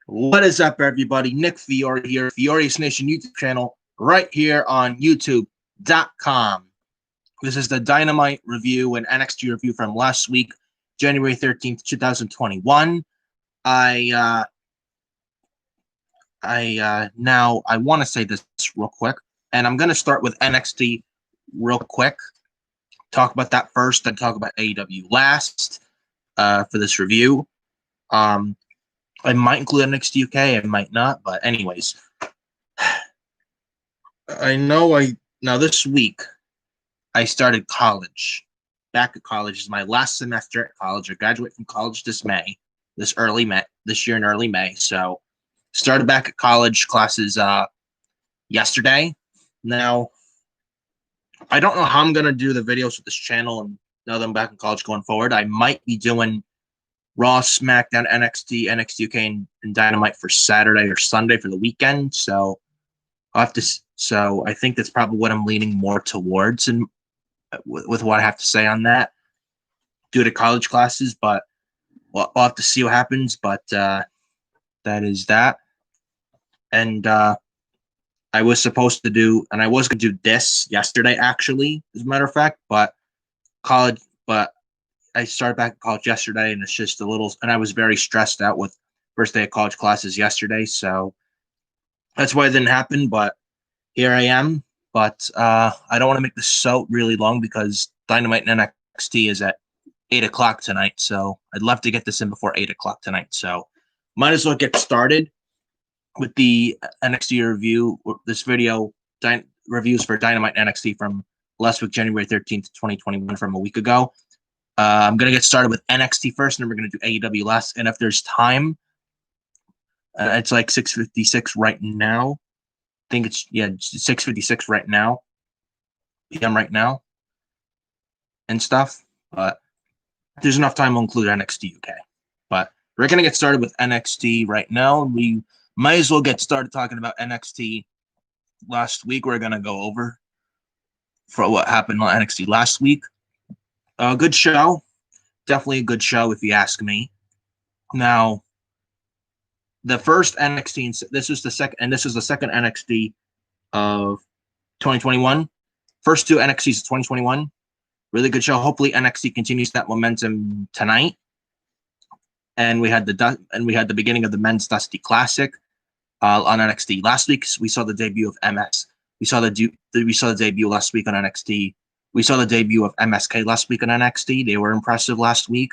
What is up, everybody? Nick Fiore here, Fiore's Nation YouTube channel, right here on YouTube.com. This is the Dynamite review and NXT review from last week, January 13th, 2021. I want to say this real quick, and I'm going to start with NXT real quick. Talk about that first, then talk about AEW last for this review. I might include NXT UK, I might not, but anyways. Now this week I started college. Back at college is my last semester at college. I graduate from college this year in early May. So started back at college classes yesterday. Now I don't know how I'm gonna do the videos with this channel and now that I'm back in college going forward. I might be doing Raw, SmackDown, NXT, NXT UK, and Dynamite for Saturday or Sunday for the weekend. So I'll have to. So I think that's probably what I'm leaning more towards, and with what I have to say on that, due to college classes. But I'll have to see what happens. But that is that. And I was supposed to do, and I was going to do this yesterday, actually, as a matter of fact. But I started back at college yesterday, and it's just a little, and I was very stressed out with first day of college classes yesterday, so that's why it didn't happen. But here I am. But I don't want to make this so really long because Dynamite and NXT is at 8 o'clock tonight, so I'd love to get this in before 8 o'clock tonight. So might as well get started with the NXT review. This video reviews for Dynamite and NXT from last week, January 13th, 2021, from a week ago. I'm going to get started with NXT first, and then we're going to do AEW last. And if there's time, it's like 6:56 right now. I think it's 6:56 right now. PM right now and stuff. But if there's enough time, we'll include NXT UK. But we're going to get started with NXT right now. We might as well get started talking about NXT last week. We're going to go over for what happened on NXT last week. Good show. Definitely a good show, if you ask me. Now, the first NXT, this is the second NXT of 2021. First two NXTs of 2021. Really good show. Hopefully, NXT continues that momentum tonight. And we had the beginning of the Men's Dusty Classic on NXT last week. We saw the debut of MS. We saw the debut last week on NXT. We saw the debut of MSK last week on NXT. They were impressive last week.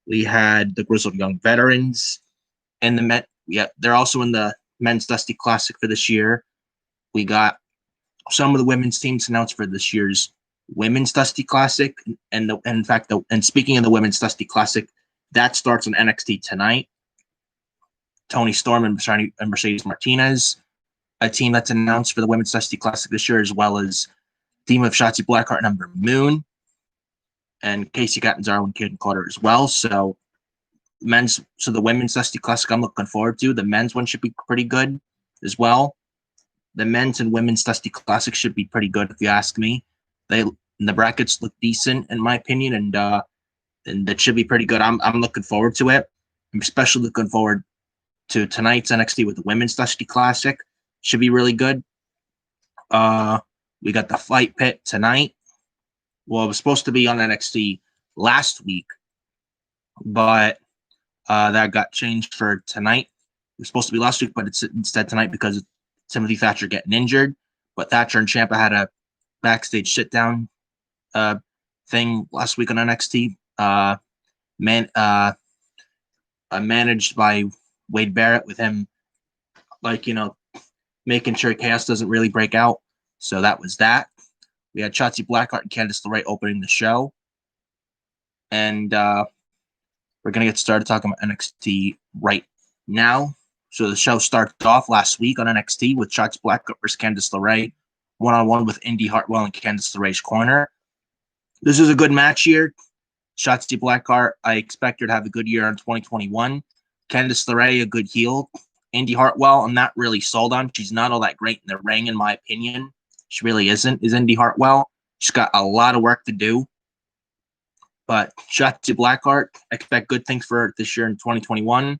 We had the Grizzled Young Veterans and the Met. Yeah, they're also in the Men's Dusty Classic for this year. We got some of the women's teams announced for this year's Women's Dusty Classic. And speaking of the Women's Dusty Classic, that starts on NXT tonight. Toni Storm and Mercedes Martinez, a team that's announced for the Women's Dusty Classic this year, as well as team of Shotzi Blackheart and Ember Moon, and Casey Catanzaro and Kayden Carter as well. So the Women's Dusty Classic I'm looking forward to. The men's one should be pretty good as well. The men's and women's Dusty Classic should be pretty good, if you ask me. The brackets look decent in my opinion, and that should be pretty good. I'm looking forward to it. I'm especially looking forward to tonight's NXT with the Women's Dusty Classic. Should be really good. We got the Fight Pit tonight. Well, it was supposed to be on NXT last week, but that got changed for tonight. It was supposed to be last week, but it's instead tonight because of Timothy Thatcher getting injured. But Thatcher and Ciampa had a backstage sit-down thing last week on NXT, managed by Wade Barrett, with him, making sure chaos doesn't really break out. So that was that. We had Shotzi Blackheart and Candice LeRae opening the show. And we're going to get started talking about NXT right now. So the show started off last week on NXT with Shotzi Blackheart versus Candice LeRae, one-on-one with Indy Hartwell and Candice LeRae's corner. This is a good match here. Shotzi Blackheart, I expect her to have a good year in 2021. Candice LeRae, a good heel. Indy Hartwell, I'm not really sold on. She's not all that great in the ring, in my opinion. She really isn't, is Indy Hartwell. She's got a lot of work to do. But Shotzi Blackheart, I expect good things for her this year in 2021.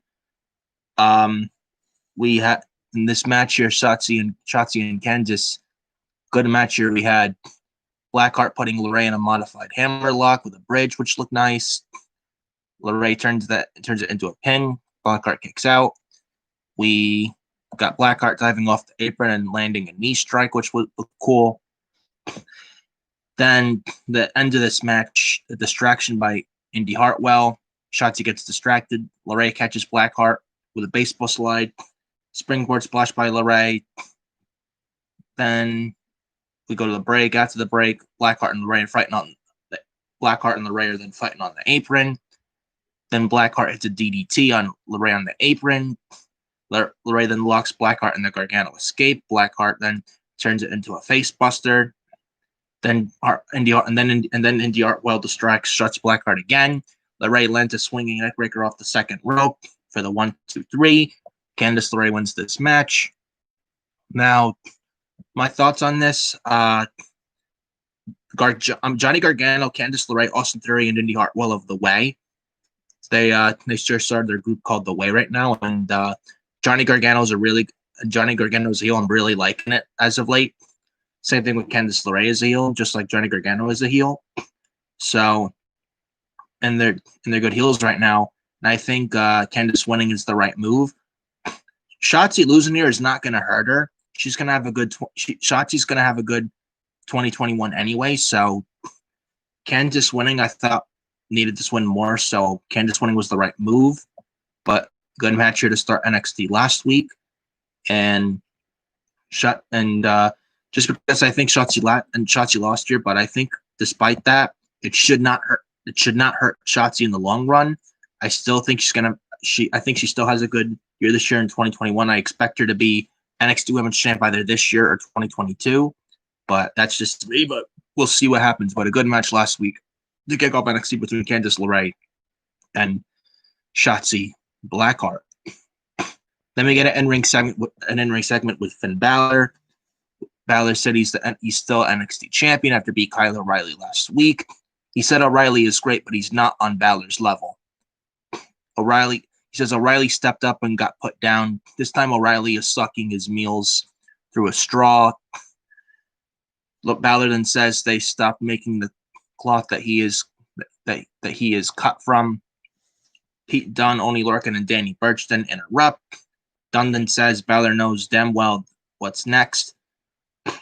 we had in this match here, Shotzi and Candice. Good match here. We had Blackheart putting LeRae in a modified hammerlock with a bridge, which looked nice. LeRae turns it into a pin. Blackheart kicks out. We got Blackheart diving off the apron and landing a knee strike, which would look cool. Then the end of this match, a distraction by Indy Hartwell. Shotzi gets distracted. LeRae catches Blackheart with a baseball slide. Springboard splash by LeRae. Then we go to the break. After the break, Blackheart and LeRae are then fighting on the apron. Then Blackheart hits a DDT on LeRae on the apron. LeRae then locks Blackheart in the Gargano escape. Blackheart then turns it into a face buster. Then Indy Hartwell distracts, shuts Blackheart again. LeRae lands a swinging neckbreaker off the second rope for the 1-2-3. Candice LeRae wins this match. Now, my thoughts on this: Johnny Gargano, Candice LeRae, Austin Theory, and Indy Hartwell of The Way. They just started their group called The Way right now, and Johnny Gargano's heel. I'm really liking it as of late. Same thing with Candice LeRae as a heel, just like Johnny Gargano is a heel. So, and they're good heels right now. And I think Candice winning is the right move. Shotzi losing here is not going to hurt her. She's going to have a good. Shotzi's going to have a good 2021 anyway. So, Candice winning, I thought needed this win more. So, Candice winning was the right move. But good match here to start NXT last week, and just because I think Shotzi lost here, but I think despite that, it should not hurt. It should not hurt Shotzi in the long run. I still think I think she still has a good year this year in 2021. I expect her to be NXT Women's Champ either this year or 2022. But that's just me. But we'll see what happens. But a good match last week to kick off NXT between Candice LeRae and Shotzi Blackheart. Then we get an in-ring segment with Finn Balor. Balor said he's still NXT champion after beating Kyle O'Reilly last week. He said O'Reilly is great, but he's not on Balor's level. He says O'Reilly stepped up and got put down. This time O'Reilly is sucking his meals through a straw. Look, Balor then says they stopped making the cloth that he is cut from. Pete Dunne, Oney Lorcan, and Danny Burch then interrupt. Dunne then says Balor knows damn well what's next.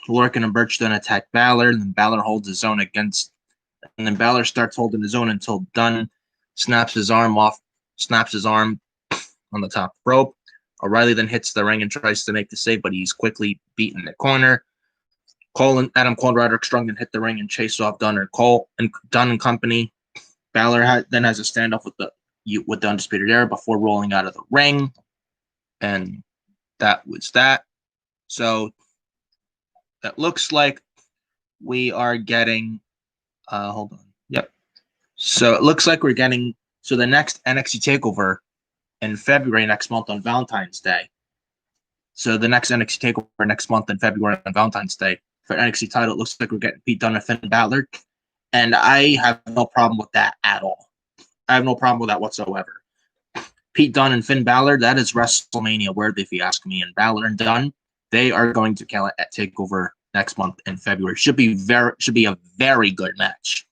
Lorcan and Burch then attack Balor, and then Balor holds his own and then Balor starts holding his own until Dunne snaps his arm on the top rope. O'Reilly then hits the ring and tries to make the save, but he's quickly beaten in the corner. Adam Cole and Roderick Strong then hit the ring and chase off Dunne and company. Balor then has a standoff with the Undisputed Era before rolling out of the ring, and that was that. So that looks like we are getting. Hold on. Yep. So it looks like we're getting. So the next NXT Takeover in February next month on Valentine's Day. So the next NXT Takeover next month in February on Valentine's Day for NXT title, it looks like we're getting Pete Dunne and Finn Balor, and I have no problem with that at all. I have no problem with that whatsoever. Pete Dunne and Finn Balor, that is WrestleMania worthy, if you ask me. And Balor and Dunne, they are going to kill it at Takeover next month in February. Should be a very good match,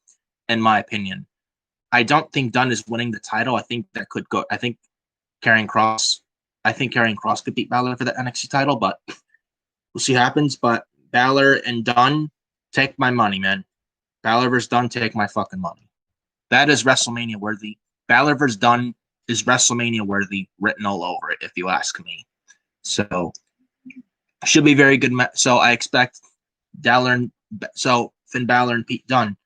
in my opinion. I don't think Dunne is winning the title. I think that could go. I think Karrion Kross could beat Balor for the NXT title, but we'll see what happens. But Balor and Dunne, take my money, man. Balor versus Dunne, take my fucking money. That is WrestleMania worthy. Balor versus Dunne is WrestleMania worthy, written all over it, if you ask me. So should be very good. So I expect Finn Balor and Pete Dunne,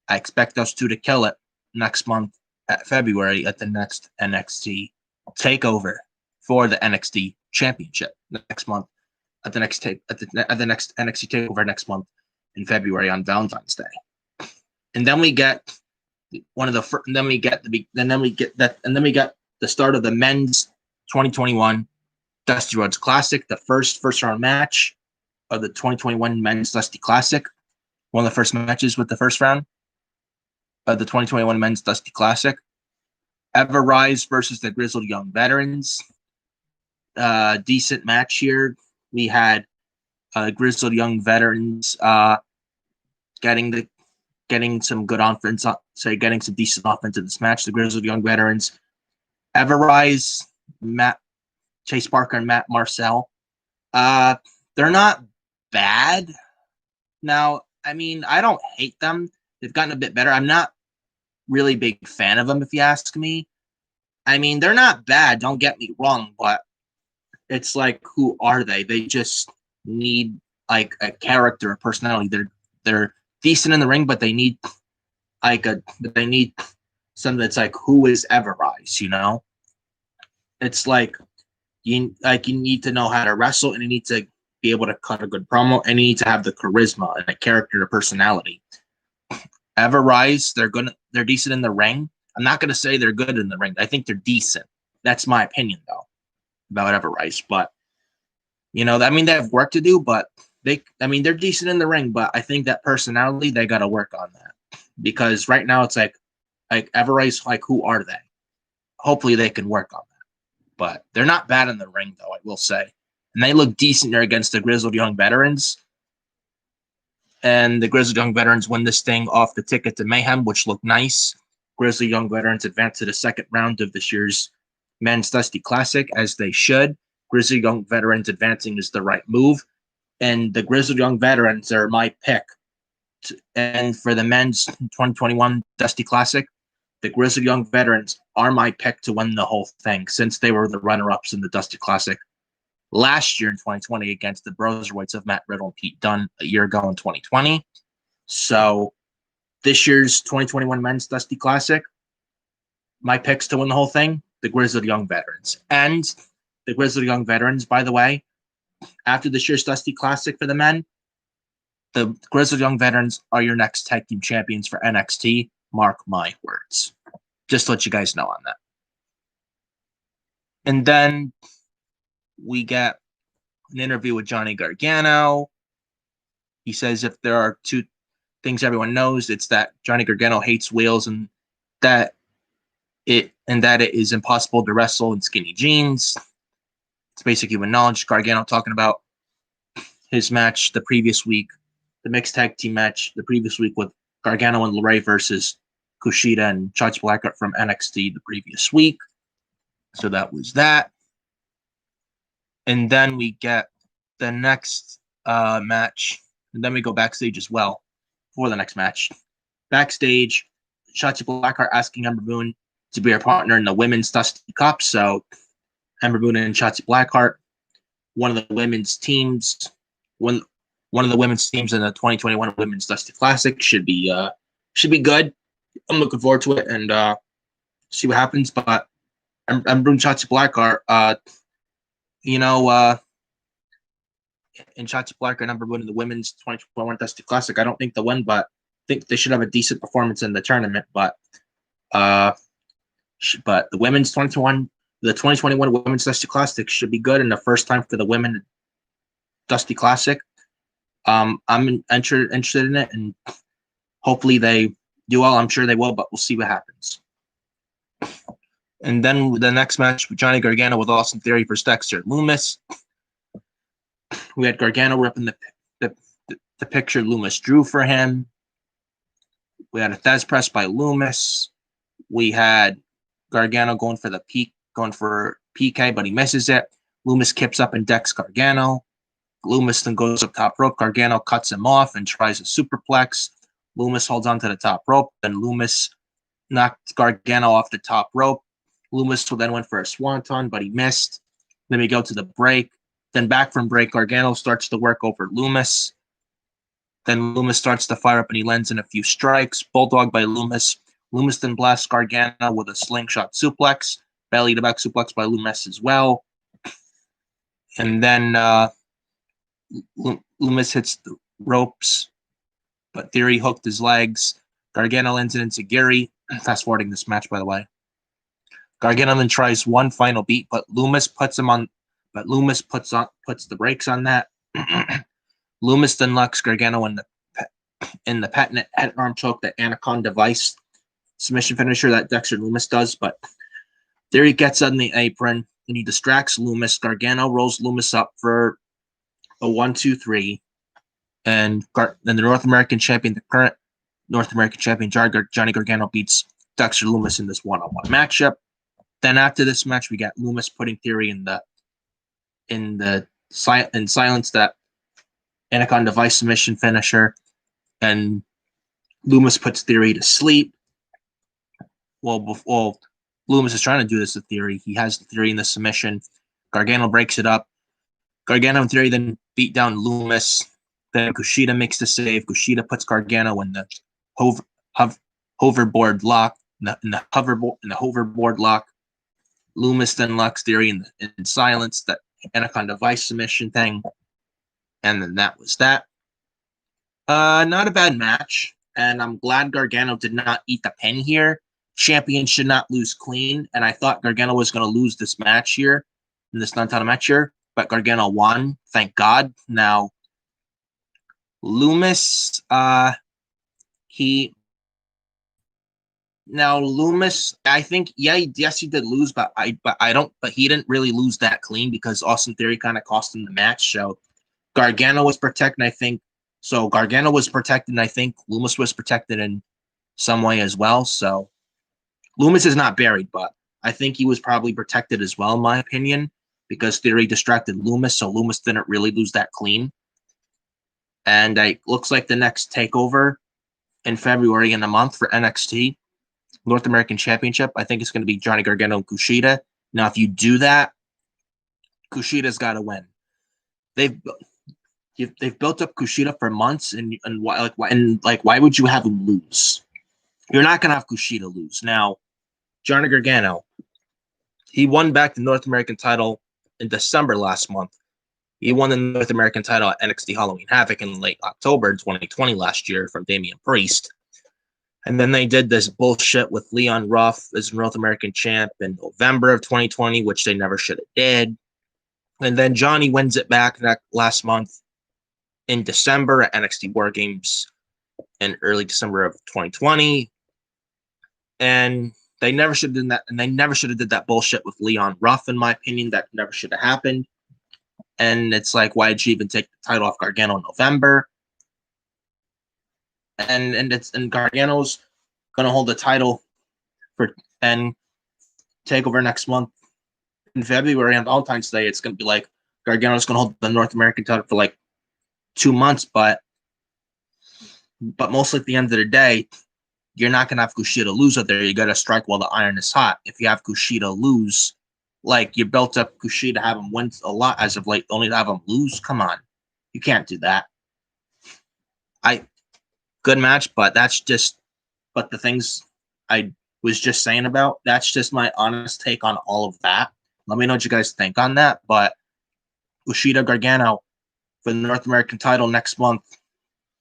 I expect those two to kill it next month at February at the next NXT Takeover for the NXT Championship next month at the next NXT Takeover next month in February on Valentine's Day. And then we get the start of the men's 2021 Dusty Rhodes Classic, the first round match of the 2021 men's Dusty Classic. One of the first matches with the first round of the 2021 men's Dusty Classic. Ever Rise versus the Grizzled Young Veterans. decent match here. We had Grizzled Young Veterans getting the getting some good offense, getting some decent offense in this match. The Grizzled Young Veterans, Everrise, Matt Chase Parker, and Matt Marcel. They're not bad. Now, I mean, I don't hate them. They've gotten a bit better. I'm not really a big fan of them, if you ask me. I mean, they're not bad. Don't get me wrong, but it's like, who are they? They just need like a character, a personality. They're decent in the ring, but they need they need something that's like, who is Everrise? You know, it's like you need to know how to wrestle, and you need to be able to cut a good promo, and you need to have the charisma and a character, a personality. Everrise, they're decent in the ring. I'm not gonna say they're good in the ring. I think they're decent. That's my opinion though about Everrise. But I mean, they have work to do, but they're decent in the ring. But I think that personality, they got to work on that, because right now it's like Everrise, like, who are they? Hopefully they can work on that. But they're not bad in the ring though, I will say, and they look decent there against the Grizzled Young Veterans. And the Grizzled Young Veterans win this thing off the Ticket to Mayhem, which looked nice. Grizzled Young Veterans advance to the second round of this year's Men's Dusty Classic, as they should. Grizzled Young Veterans advancing is the right move. And the Grizzled Young Veterans are my pick. And for the Men's 2021 Dusty Classic, the Grizzled Young Veterans are my pick to win the whole thing, since they were the runner-ups in the Dusty Classic last year in 2020 against the Broserweights of Matt Riddle and Pete Dunne a year ago in 2020. So this year's 2021 Men's Dusty Classic, my picks to win the whole thing, the Grizzled Young Veterans. And the Grizzled Young Veterans, by the way, after this year's Dusty Classic for the men, the Grizzled Young Veterans are your next tag team champions for NXT. Mark my words. Just to let you guys know on that. And then we get an interview with Johnny Gargano. He says if there are two things everyone knows, it's that Johnny Gargano hates wheels, and that it is impossible to wrestle in skinny jeans. It's basic human knowledge. Gargano talking about his match the previous week, the mixed tag team match the previous week with Gargano and LeRae versus Kushida and Shotzi Blackheart from NXT the previous week. So that was that. And then we get the next match. And then we go backstage as well for the next match. Backstage, Shotzi Blackheart asking Ember Moon to be her partner in the Women's Dusty Cup. So Ember Moon and Shotzi Blackheart, one of the women's teams in the 2021 Women's Dusty Classic, should be good. I'm looking forward to it and see what happens. But Ember Moon, Shotzi Blackheart, and Shotzi Blackheart and Ember Moon in the Women's 2021 Dusty Classic, I don't think they'll win, but I think they should have a decent performance in the tournament. But the women's 2021 Women's Dusty Classic should be good, and the first time for the Women Dusty Classic. I'm interested in it, and hopefully they do well. I'm sure they will, but we'll see what happens. And then the next match, Johnny Gargano with Austin Theory versus Dexter Lumis. We had Gargano ripping the picture Lumis drew for him. We had a Thesz press by Lumis. We had Gargano going for PK, but he misses it. Lumis kips up and decks Gargano. Lumis then goes up top rope. Gargano cuts him off and tries a superplex. Lumis holds on to the top rope. Then Lumis knocked Gargano off the top rope. Lumis then went for a swanton, but he missed. Then we go to the break. Then back from break, Gargano starts to work over Lumis. Then Lumis starts to fire up and he lands in a few strikes. Bulldog by Lumis. Lumis then blasts Gargano with a slingshot suplex. Belly to back suplex by Lumis as well. And then Lumis hits the ropes, but Theory hooked his legs. Gargano lands it into Gary. Fast forwarding this match, by the way. Gargano then tries one final beat, but Lumis puts the brakes on that. Lumis then locks Gargano in the patented head arm choke, that Anaconda Vice submission finisher that Dexter Lumis does, but Theory gets on the apron. and he distracts Lumis. Gargano rolls Lumis up for a 1-2-3, and then the North American champion, the current North American champion, Johnny Gargano beats Dexter Lumis in this one-on-one matchup. Then after this match, we got Lumis putting Theory in silence that Anaconda Vice submission finisher, and Lumis puts Theory to sleep. Well, Lumis is trying to do this to Theory. He has Theory in the submission. Gargano breaks it up. Gargano and Theory then beat down Lumis. Then Kushida makes the save. Kushida puts Gargano in the hoverboard lock. In the hoverboard lock. Lumis then locks Theory in silence, that Anaconda Vice submission thing. And then that was that. Not a bad match. And I'm glad Gargano did not eat the pin here. Champion should not lose clean. And I thought Gargano was going to lose this match here, in this non-title match here. But Gargano won. Thank God. Now, Lumis, Lumis, I think, yes, he did lose, but he didn't really lose that clean because Austin Theory kind of cost him the match. So Gargano was protected, I think. So Gargano was protected, and I think Lumis was protected in some way as well. So Lumis is not buried, but I think he was probably protected as well, in my opinion, because Theory distracted Lumis, so Lumis didn't really lose that clean. And it looks like the next takeover in February in a month for NXT North American Championship, I think it's going to be Johnny Gargano and Kushida. Now, if you do that, Kushida's got to win. They've built up Kushida for months, and why would you have him lose? You're not going to have Kushida lose. Now, Johnny Gargano, he won back the North American title in December last month. He won the North American title at NXT Halloween Havoc in late October 2020 last year from Damian Priest. And then they did this bullshit with Leon Ruff as North American champ in November of 2020, which they never should have did. And then Johnny wins it back last month in December at NXT War Games in early December of 2020. And they never should have done that. And they never should have did that bullshit with Leon Ruff, in my opinion. That never should have happened. And it's like, why did you even take the title off Gargano in November? And Gargano's gonna hold the title and take over next month in February on Valentine's Day. It's gonna be like Gargano's gonna hold the North American title for like 2 months, but mostly at the end of the day, you're not gonna have Kushida lose out there. You gotta strike while the iron is hot. If you have Kushida lose, like you built up Kushida, have him win a lot as of late, only to have him lose. Come on, you can't do that. Good match, but the things I was just saying about, that's just my honest take on all of that. Let me know what you guys think on that. But Kushida Gargano for the North American title next month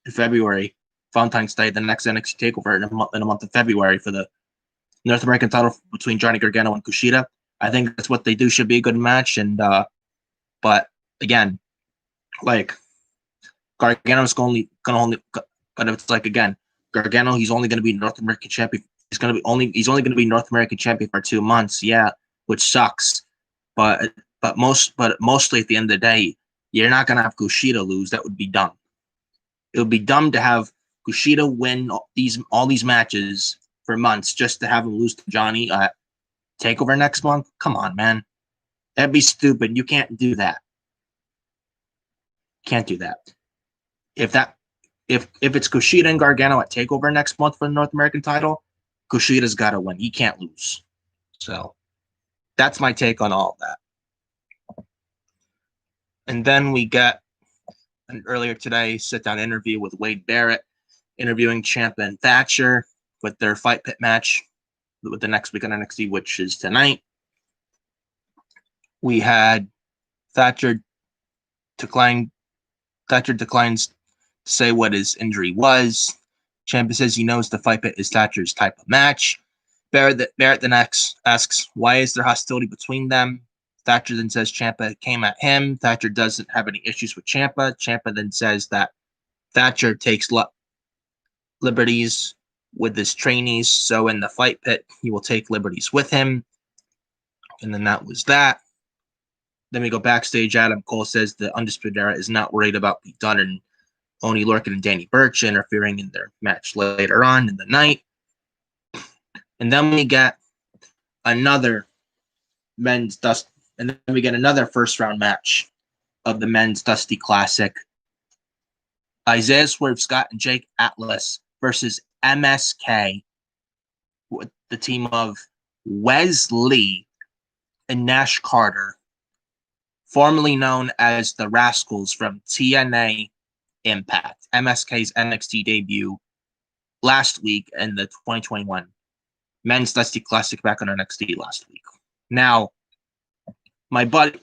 in February, Valentine's Day, the next NXT TakeOver in a month of February for the North American title between Johnny Gargano and Kushida. I think that's what they do. Should be a good match. And but again, like Gargano's only gonna but it's like, again, Gargano, he's only going to be North American champion. He's only going to be North American champion for 2 months, yeah, which sucks. But mostly at the end of the day, you're not going to have Kushida lose. That would be dumb. It would be dumb to have Kushida win all these matches for months just to have him lose to Johnny at TakeOver next month. Come on, man, that'd be stupid. You can't do that. Can't do that. If it's Kushida and Gargano at TakeOver next month for the North American title, Kushida's got to win. He can't lose. So that's my take on all of that. And then we got an earlier today sit-down interview with Wade Barrett, interviewing Ciampa and Thatcher with their Fight Pit match with the next week on NXT, which is tonight. We had Thatcher declines to say what his injury was. Ciampa says he knows the Fight Pit is Thatcher's type of match. Barrett then asks, why is there hostility between them? Thatcher then says Ciampa came at him. Thatcher doesn't have any issues with Ciampa. Ciampa then says that Thatcher takes liberties with his trainees, so in the Fight Pit, he will take liberties with him. And then that was that. Then we go backstage. Adam Cole says the Undisputed Era is not worried about Pete Dunne and Oney Lorcan and Danny Burch interfering in their match later on in the night. And then we get another men's dust, and then we get another first round match of the men's Dusty Classic. Isaiah Swerve Scott and Jake Atlas versus MSK with the team of Wes Lee and Nash Carter, formerly known as the Rascals from TNA Impact, MSK's NXT debut last week in the 2021 Men's Dusty Classic back on NXT last week. Now, my buddy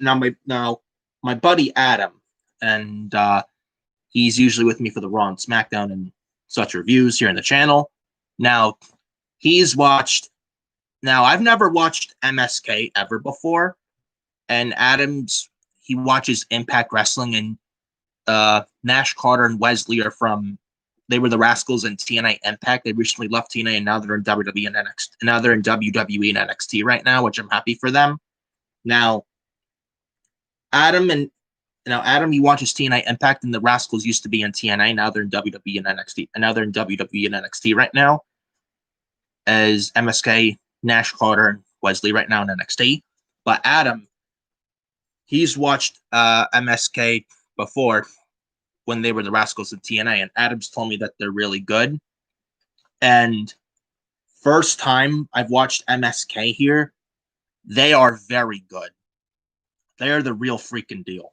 Adam, and he's usually with me for the Raw and SmackDown and such reviews here on the channel. Now, he's watched. Now, I've never watched MSK ever before, and he watches Impact Wrestling, and Nash Carter and Wes Lee are from. They were the Rascals in TNA Impact. They recently left TNA, and now they're in WWE and NXT. Now they're in WWE and NXT right now, which I'm happy for them. Now, Adam, he watches TNA Impact, and the Rascals used to be in TNA. Now they're in WWE and NXT, and now they're in WWE and NXT right now, as MSK, Nash Carter, and Wes Lee right now in NXT. But Adam, he's watched MSK before when they were the Rascals in TNA, and Adam's told me that they're really good. And first time I've watched MSK here, they are very good. They are the real freaking deal.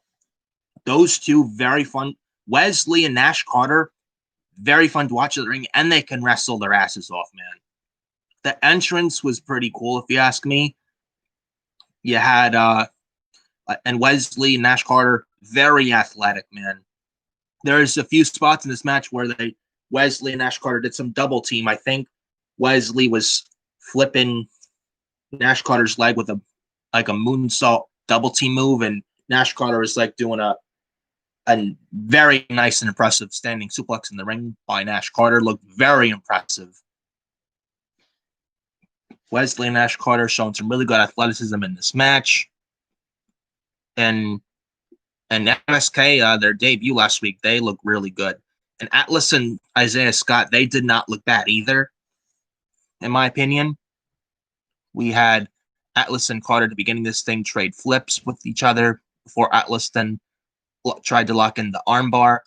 Those two, very fun. Wes Lee and Nash Carter, very fun to watch in the ring, and they can wrestle their asses off, man. The entrance was pretty cool, if you ask me. You had, and Wes Lee and Nash Carter, very athletic, man. There's a few spots in this match where Wes Lee and Nash Carter did some double team. I think Wes Lee was flipping Nash Carter's leg with a moonsault double team move, and Nash Carter was like doing a very nice and impressive standing suplex in the ring by Nash Carter. Looked very impressive. Wes Lee and Nash Carter showing some really good athleticism in this match. And MSK, their debut last week, they look really good. And Atlas and Isaiah Scott, they did not look bad either, in my opinion. We had Atlas and Carter at the beginning of this thing trade flips with each other before Atlas then tried to lock in the armbar.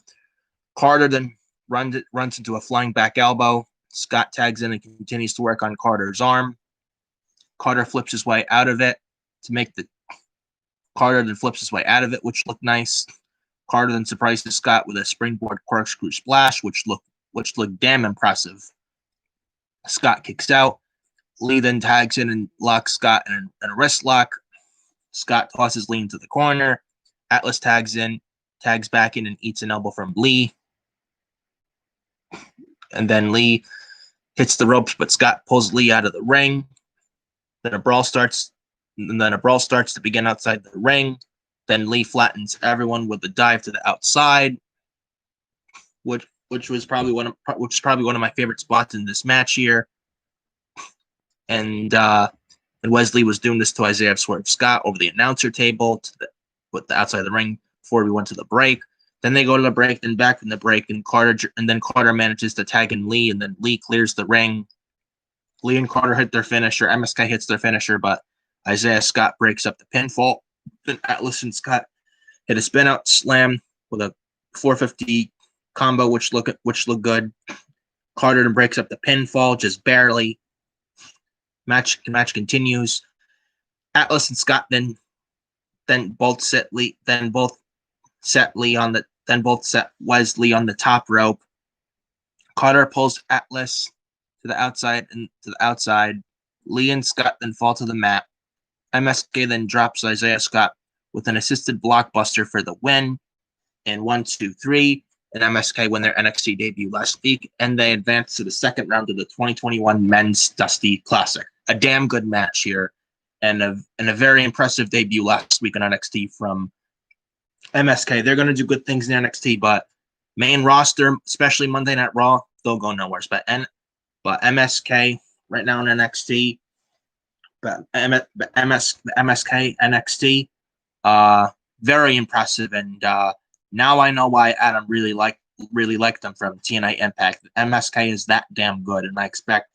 Carter then runs into a flying back elbow. Scott tags in and continues to work on Carter's arm. Carter flips his way out of it to make the Carter then flips his way out of it, which looked nice. Carter then surprises Scott with a springboard corkscrew splash, which looked damn impressive. Scott kicks out. Lee then tags in and locks Scott in a wrist lock. Scott tosses Lee into the corner. Atlas tags back in and eats an elbow from Lee. And then Lee hits the ropes, but Scott pulls Lee out of the ring. Then a brawl starts to begin outside the ring. Then Lee flattens everyone with a dive to the outside, which was probably one of my favorite spots in this match here. And Wes Lee was doing this to Isaiah Swerve Scott over the announcer table with the outside of the ring before we went to the break. Then they go to the break, then back from the break, and Carter manages to tag in Lee, and then Lee clears the ring. Lee and Carter hit their finisher. MSK hits their finisher, but Isaiah Scott breaks up the pinfall. Then Atlas and Scott hit a spin out slam with a 450 combo, which looked good. Carter then breaks up the pinfall just barely. Match continues. Atlas and Scott then both set Wes Lee on the top rope. Carter pulls Atlas to the outside. Lee and Scott then fall to the mat. MSK then drops Isaiah Scott with an assisted blockbuster for the win. And 1, 2, 3. And MSK win their NXT debut last week, and they advance to the second round of the 2021 Men's Dusty Classic. A damn good match here, and a very impressive debut last week on NXT from MSK. They're going to do good things in NXT, but main roster, especially Monday Night Raw, they'll go nowhere. But MSK right now in NXT, but MSK NXT, Very impressive, and now I know why Adam really liked them from TNA Impact. MSK is that damn good, and I expect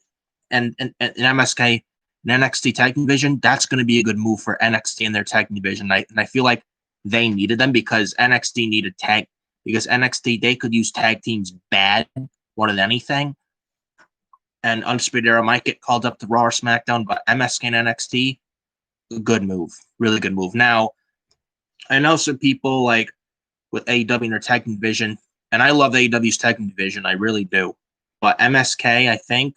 and MSK and NXT tag division, that's going to be a good move for NXT in their tag division. And I feel like they needed them because NXT needed tag because NXT they could use tag teams bad more than anything. And Undisputed Era might get called up to Raw or SmackDown, but MSK and NXT, good move, really good move. Now, I know some people like with AEW in their tag division, and I love AEW's tag division, I really do. But MSK, I think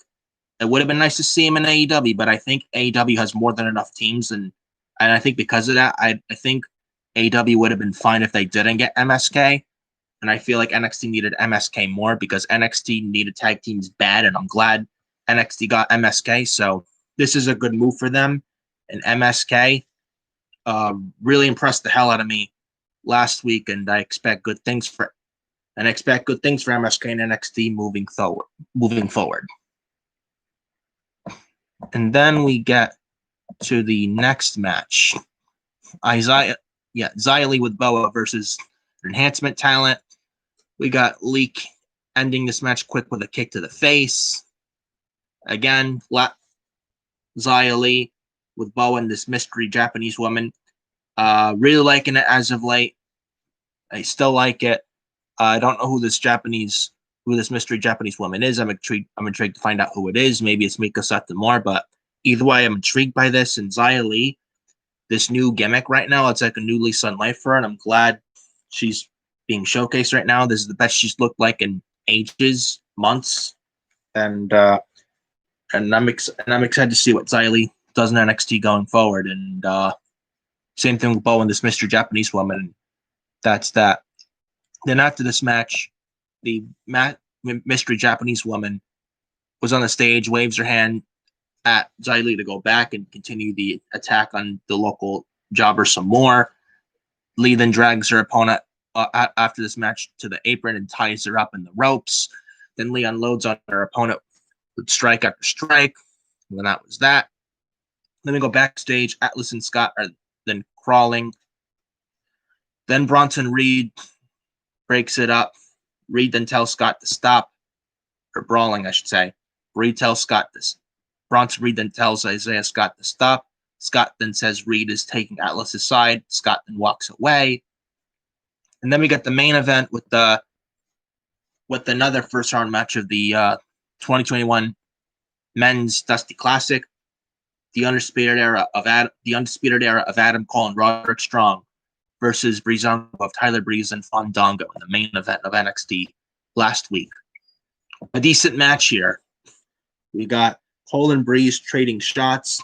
it would have been nice to see him in AEW, but I think AEW has more than enough teams, and I think because of that, I think AEW would have been fine if they didn't get MSK. And I feel like NXT needed MSK more because NXT needed tag teams bad, and I'm glad NXT got MSK. So this is a good move for them. And MSK really impressed the hell out of me last week, and I expect good things for MSK and NXT moving forward. And then we get to the next match. Xia Li with Boa versus Enhancement Talent. We got Leak ending this match quick with a kick to the face. Again, Xia Li with Boa and this mystery Japanese woman. Really liking it as of late. I still like it. I don't know who this mystery Japanese woman is. I'm intrigued to find out who it is. Maybe it's Miko Satomura, but either way, I'm intrigued by this. And Xia Li, this new gimmick right now, it's like a new lease on life for her, and I'm glad she's being showcased right now. This is the best she's looked like in ages, months, and I'm excited to see what Xia Li does in NXT going forward. And same thing with Bo and this mystery Japanese woman. That's that. Then after this match, the mystery Japanese woman was on the stage, waves her hand at Xia Li to go back and continue the attack on the local jobber some more. Lee then drags her opponent after this match to the apron and ties her up in the ropes. Then Lee unloads on her opponent with strike after strike. And then that was that. Then we go backstage. Atlas and Scott are then crawling. Then Bronson Reed breaks it up. Reed then tells Scott to stop, or brawling, I should say. Reed tells Scott this. Bronson Reed then tells Isaiah Scott to stop. Scott then says Reed is taking Atlas's side. Scott then walks away. And then we get the main event with another first round match of the 2021 Men's Dusty Classic. The undisputed era of Adam Cole and Roderick Strong versus Breezango of Tyler Breeze and Fandango in the main event of NXT last week. A decent match here. We got Cole and Breeze trading shots.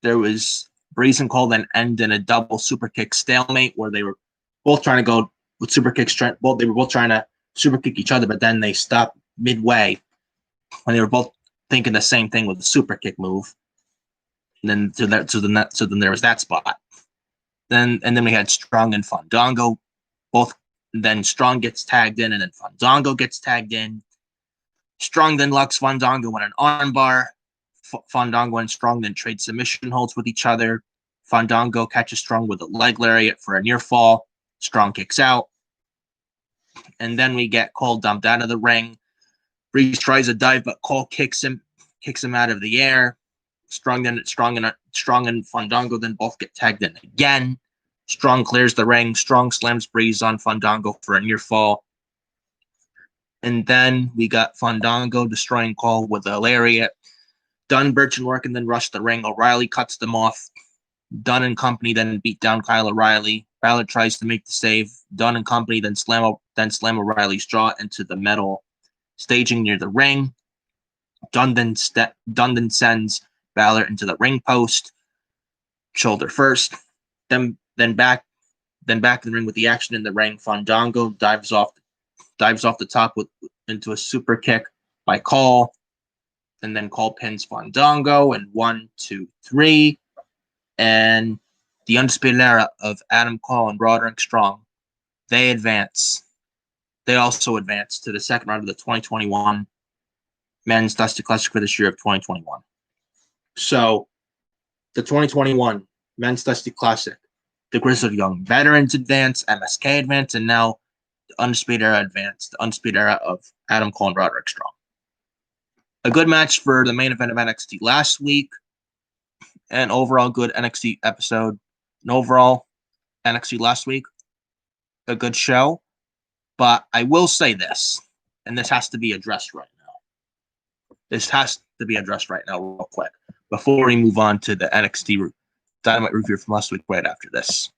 There was Breeze and Cole then end in a double super kick stalemate where they were both trying to go with super kicks. They were both trying to super kick each other, but then they stopped midway when they were both thinking the same thing with the super kick move. And then so then there was that spot. Then we had Strong and Fandango. Then Strong gets tagged in, and then Fandango gets tagged in. Strong then locks Fandango in an armbar. Fandango and Strong then trade submission holds with each other. Fandango catches Strong with a leg lariat for a near fall. Strong kicks out. And then we get Cole dumped out of the ring. Breeze tries a dive, but Cole kicks him out of the air. Strong and Fandango then both get tagged in again. Strong clears the ring. Strong slams Breeze on Fandango for a near fall. And then we got Fandango destroying Cole with a lariat. Dunn, Birch, and Lorcan then rush the ring. O'Reilly cuts them off. Dunn and company then beat down Kyle O'Reilly. Balor tries to make the save. Dunn and company then slam O'Reilly's jaw into the metal staging near the ring. Dunn then sends Balor into the ring post, shoulder first. Then back in the ring with the action in the ring. Fandango dives off the top into a super kick by Cole. And then Cole pins Fandango and 1, 2, 3. And the undisputed era of Adam Cole and Roderick Strong, they advance. They also advance to the second round of the 2021 Men's Dusty Classic for this year of 2021. So the 2021 Men's Dusty Classic the Grizzled Young Veterans advance, MSK advance, and now the Undisputed Era advance, the Undisputed Era of Adam Cole and Roderick Strong. A good match for the main event of NXT last week. An overall good NXT episode. An overall NXT last week. A good show. But I will say this, and this has to be addressed right now. This has to be addressed right now real quick before we move on to the NXT Dynamite review from last week right after this.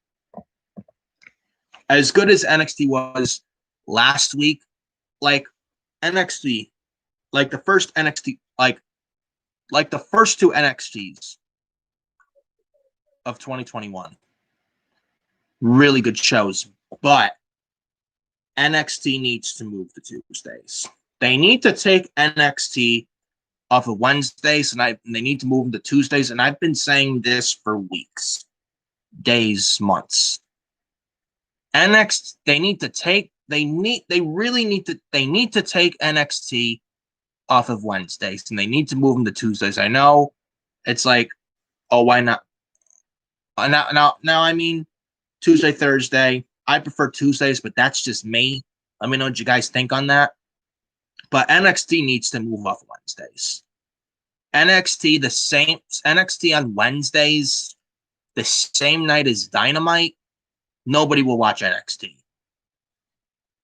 As good as NXT was last week, like NXT, like the first NXT, like the first two NXTs of 2021. Really good shows, but NXT needs to move to Tuesdays. They need to take NXT off of Wednesdays, and they need to move them to Tuesdays. And I've been saying this for weeks, days, months. NXT, they need to take NXT off of Wednesdays, and they need to move them to Tuesdays. I know it's like, oh, why not? Now, I mean, Tuesday, Thursday. I prefer Tuesdays, but that's just me. Let me know what you guys think on that. But NXT needs to move off Wednesdays. NXT on Wednesdays, the same night as Dynamite, nobody will watch NXT.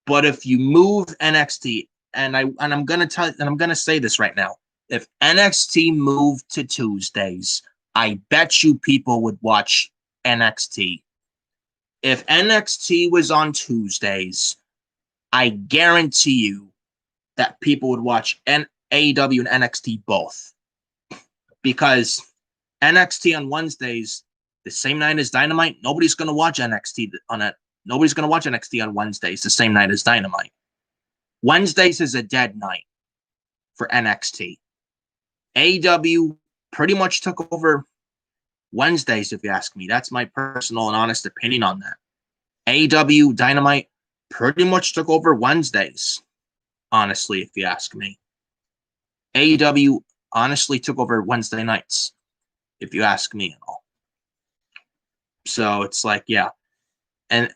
But if you move NXT, and I'm gonna say this right now, if NXT moved to Tuesdays, I bet you people would watch NXT. If NXT was on Tuesdays, I guarantee you that people would watch AEW and NXT both. Because NXT on Wednesdays, the same night as Dynamite, nobody's going to watch NXT on it. Nobody's going to watch NXT on Wednesdays, the same night as Dynamite. Wednesdays is a dead night for NXT. AEW pretty much took over Wednesdays, if you ask me. That's my personal and honest opinion on that. AEW Dynamite pretty much took over Wednesdays, honestly, if you ask me. AEW honestly took over Wednesday nights, if you ask me at all. So it's like, yeah. And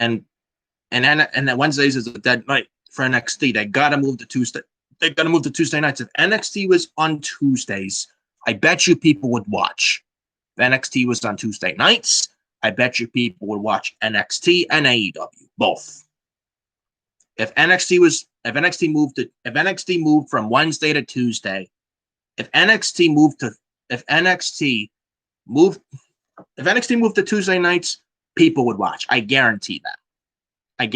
that Wednesdays is a dead night for NXT. They gotta move to Tuesday. They gotta move to Tuesday nights. If NXT was on Tuesdays, I bet you people would watch. If NXT was on Tuesday nights, I bet you people would watch NXT and AEW both. If NXT moved from Wednesday to Tuesday, if NXT moved to Tuesday nights, people would watch. I guarantee that. If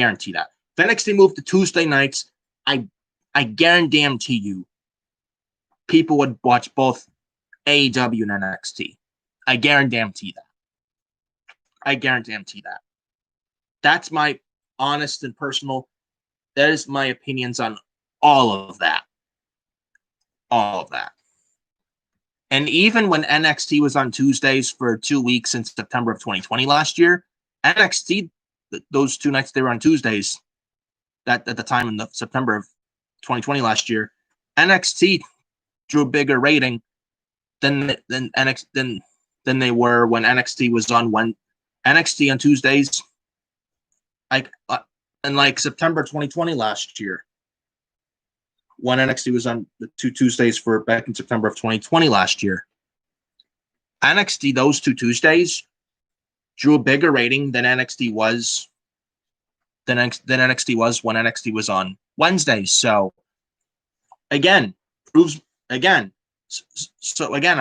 NXT moved to Tuesday nights, I guarantee you people would watch both AEW and NXT. I guarantee that. That's my honest and personal. That is my opinions on all of that. And even when NXT was on Tuesdays for 2 weeks in September of 2020 last year, NXT, those 2 nights they were on Tuesdays, that at the time in the September of 2020 last year, NXT drew a bigger rating than they were when NXT was on NXT on Tuesdays, in September 2020 last year, when NXT was on the 2 Tuesdays for back in September of 2020 last year. NXT, those 2 Tuesdays, drew a bigger rating than NXT was when NXT was on Wednesdays. So again, I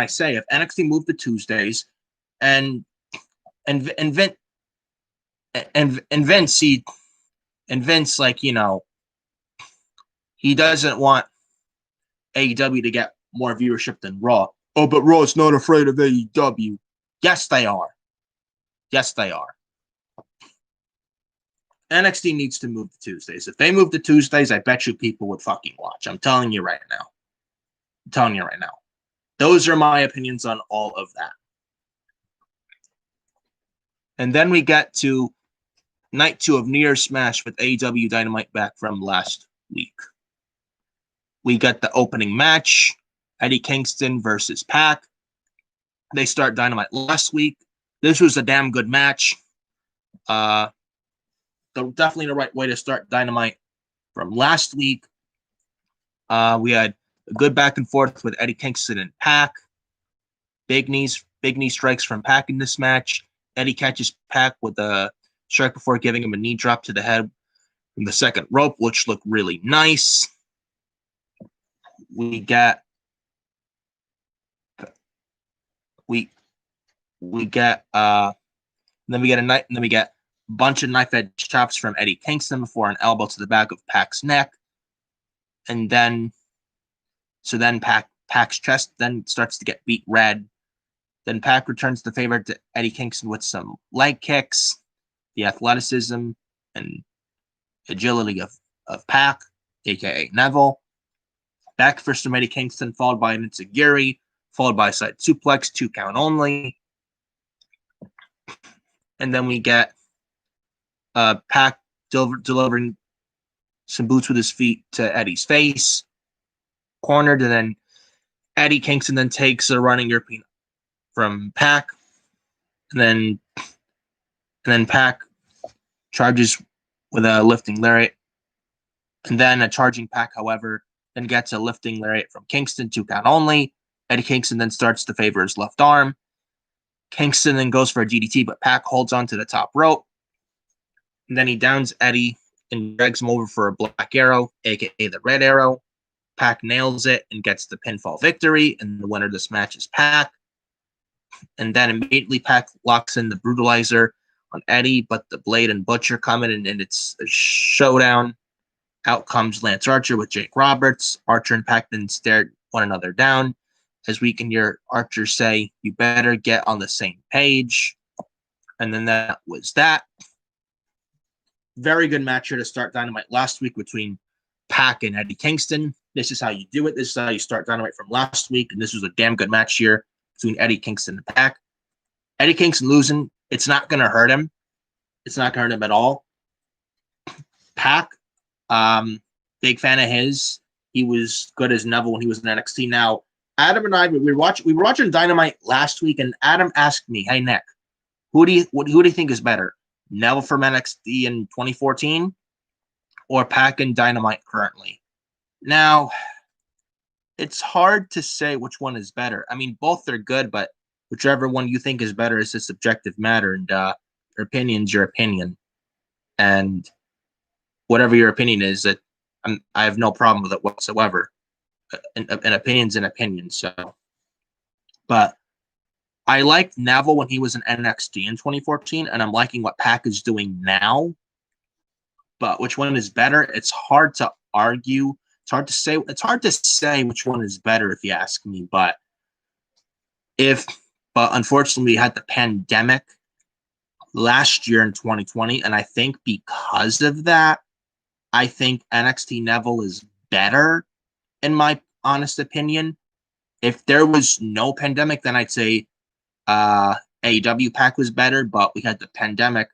say if NXT moved to Tuesdays and Vince, like, you know, he doesn't want AEW to get more viewership than Raw. Oh, but Raw's not afraid of AEW. Yes, they are. NXT needs to move to Tuesdays. If they move to Tuesdays, I bet you people would fucking watch. I'm telling you right now. Those are my opinions on all of that. And then we get to night 2 of New Year's Smash with AEW Dynamite back from last week. We got the opening match, Eddie Kingston versus Pac. They start Dynamite last week. This was a damn good match. Definitely the right way to start Dynamite from last week. We had a good back and forth with Eddie Kingston and Pac. Big knee strikes from Pac in this match. Eddie catches Pac with a strike before giving him a knee drop to the head from the second rope, which looked really nice. We get then we get a bunch of knife edge chops from Eddie Kingston before an elbow to the back of Pac's neck, and then Pac's chest then starts to get beat red. Then Pac returns the favor to Eddie Kingston with some leg kicks, the athleticism and agility of Pac, aka Neville. Back first from Eddie Kingston, followed by an enziguri, followed by a side suplex, 2 count only. And then we get Pac delivering some boots with his feet to Eddie's face, cornered, and then Eddie Kingston then takes a running European from Pac, and then Pac charges with a lifting lariat, and then a charging Pac, however, then gets a lifting lariat from Kingston, 2 count only. Eddie Kingston then starts to favor his left arm. Kingston then goes for a DDT, but Pac holds on to the top rope. And then he downs Eddie and drags him over for a black arrow, aka the red arrow. Pac nails it and gets the pinfall victory, and the winner of this match is Pac. And then immediately Pac locks in the brutalizer on Eddie, but the Blade and Butcher come in, and it's a showdown. Out comes Lance Archer with Jake Roberts. Archer and Pac then stare one another down, as we can hear Archer say, "You better get on the same page." And then that was that. Very good match here to start Dynamite last week between Pac and Eddie Kingston. This is how you do it. This is how you start Dynamite from last week. And this was a damn good match here between Eddie Kingston and Pac. Eddie Kingston losing, it's not going to hurt him. It's not going to hurt him at all. Pac, big fan of his. He was good as Neville when he was in NXT. Now, Adam and I, we were watching Dynamite last week, and Adam asked me, "Hey Nick, who do you think is better, Neville from NXT in 2014 or Pac and Dynamite currently?" Now, it's hard to say which one is better. I mean, both are good, but whichever one you think is better is a subjective matter, and your opinion's your opinion. And whatever your opinion is, I have no problem with it whatsoever. An opinion's an opinion. So, but I liked Neville when he was in NXT in 2014, and I'm liking what Pac is doing now. But which one is better? It's hard to argue. It's hard to say. It's hard to say which one is better if you ask me. But unfortunately, we had the pandemic last year in 2020, and I think because of that, I think NXT Neville is better, in my honest opinion. If there was no pandemic, then I'd say AEW Pac was better, but we had the pandemic,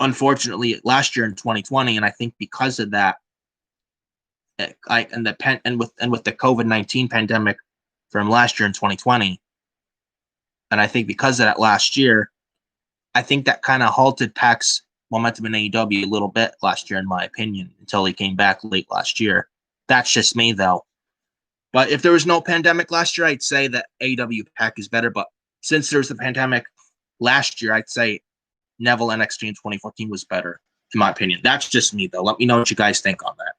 unfortunately, last year in 2020, and I think because of that, with the COVID-19 pandemic from last year in 2020, and I think because of that last year, I think that kind of halted Pac's momentum in AEW a little bit last year, in my opinion, until he came back late last year. That's just me, though. But if there was no pandemic last year, I'd say that AEW Pac is better. But since there was the pandemic last year, I'd say Neville NXT in 2014 was better, in my opinion. That's just me, though. Let me know what you guys think on that.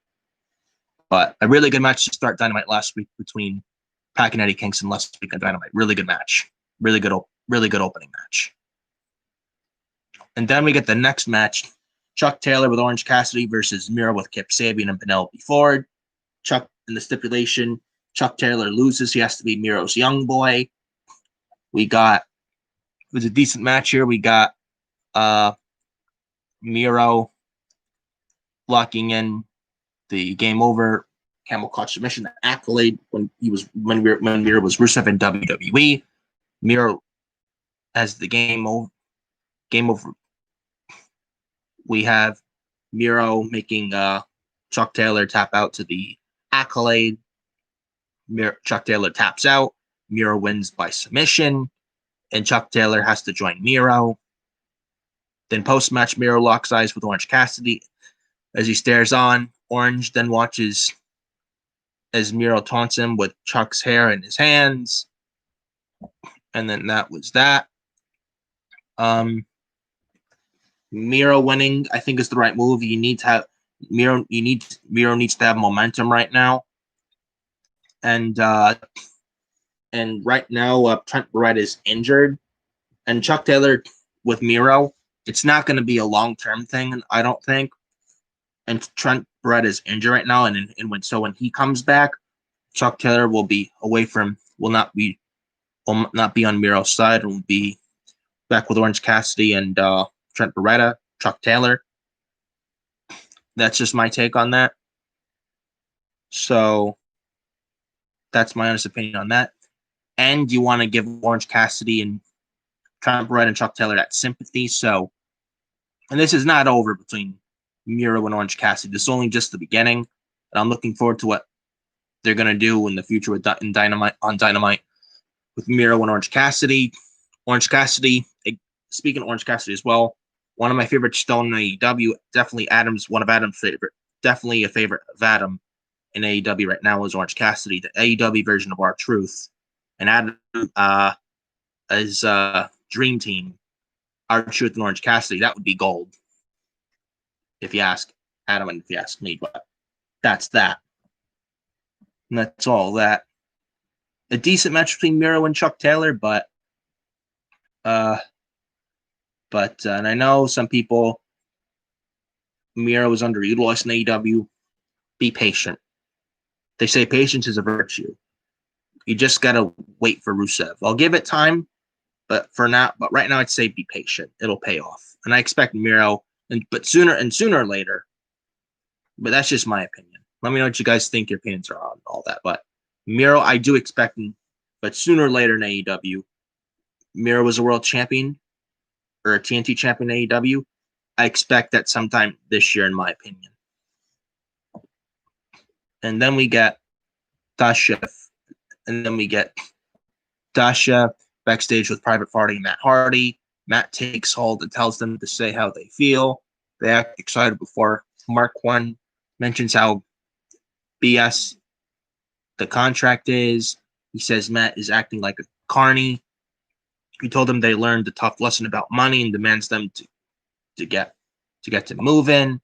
But a really good match to start Dynamite last week between Pac and Eddie Kingston last week on Dynamite. Really good match. Really good opening match. And then we get the next match, Chuck Taylor with Orange Cassidy versus Miro with Kip Sabian and Penelope Ford. Chuck, in the stipulation, Chuck Taylor loses. He has to be Miro's young boy. It was a decent match here. We got Miro locking in the game over camel clutch submission, the Accolade when Miro was Rusev in WWE. Miro has the game over. We have Miro making Chuck Taylor tap out to the Accolade. Chuck Taylor taps out. Miro wins by submission. and Chuck Taylor has to join Miro. Then post-match, Miro locks eyes with Orange Cassidy as he stares on. Orange then watches as Miro taunts him with Chuck's hair in his hands. And then that was that. Miro winning, I think, is the right move. You need to have Miro needs to have momentum right now. And right now, Trent Barreta is injured. And Chuck Taylor with Miro, it's not going to be a long-term thing, I don't think. And Trent Barreta is injured right now, and when he comes back, Chuck Taylor will be away from, will not be on Miro's side, and will be back with Orange Cassidy and Trent Barreta, Chuck Taylor. That's just my take on that. So that's my honest opinion on that. And you want to give Orange Cassidy and Trent Barreta and Chuck Taylor that sympathy. So, and this is not over between Miro and Orange Cassidy. This is only just the beginning. And I'm looking forward to what they're going to do in the future with Dynamite with Miro and Orange Cassidy. Orange Cassidy, speaking of Orange Cassidy as well, one of my favorite Stone in AEW, definitely one of Adam's favorite, definitely a favorite of Adam in AEW right now is Orange Cassidy, the AEW version of R-Truth. And Adam as Dream Team, R-Truth and Orange Cassidy, that would be gold. If you ask Adam and if you ask me, but that's that. And that's all that. A decent match between Miro and Chuck Taylor, but and I know some people, Miro is underutilized in AEW. Be patient. They say patience is a virtue. You just gotta wait for Rusev. I'll give it time, but right now I'd say be patient. It'll pay off, and I expect Miro, but sooner or later. But that's just my opinion. Let me know what you guys think your opinions are on all that. But Miro, I do expect him, but sooner or later in AEW, Miro was a world champion or a TNT champion in AEW. I expect that sometime this year, in my opinion. And then we get Dasha, backstage with Private Party and Matt Hardy. Matt takes hold and tells them to say how they feel. They act excited before Mark One mentions how BS the contract is. He says Matt is acting like a carny. He told them they learned a tough lesson about money and demands them to get to moving.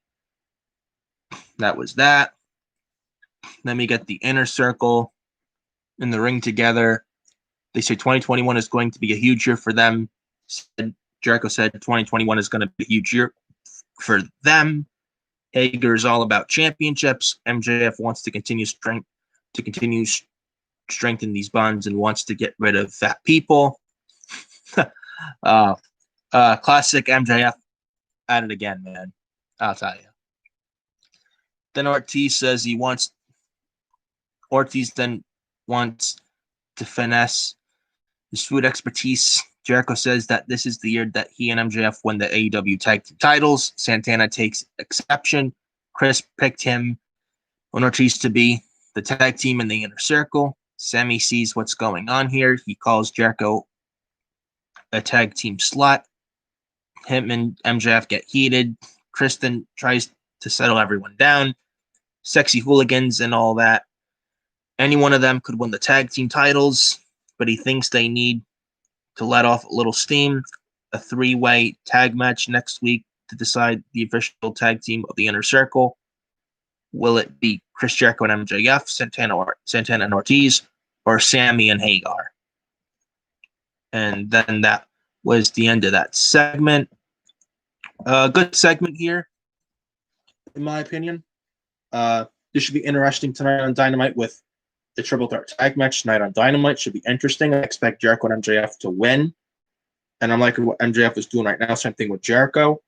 That was that. Then we get the Inner Circle in the ring together. They say 2021 is going to be a huge year for them. Jericho said 2021 is going to be a huge year for them. Hager is all about championships. MJF wants to continue strengthen these bonds and wants to get rid of fat people. Classic MJF at it again, man. I'll tell you. Then Ortiz then wants to finesse his food expertise. Jericho says that this is the year that he and MJF win the AEW tag team titles. Santana takes exception. Chris picked him and Ortiz to be the tag team in the Inner Circle. Sammy sees what's going on here. He calls Jericho a tag team slut. Him and MJF get heated. Kristen tries to settle everyone down. Sexy hooligans and all that. Any one of them could win the tag team titles, but he thinks they need to let off a little steam. A 3-way tag match next week to decide the official tag team of the Inner Circle. Will it be Chris Jericho and MJF, Santana and Ortiz, or Sammy and Hagar? And then that was the end of that segment. Good segment here, in my opinion. This should be interesting tonight on Dynamite with the Triple Threat Tag match tonight on Dynamite. Should be interesting. I expect Jericho and MJF to win. And I'm liking what MJF is doing right now. Same thing with Jericho.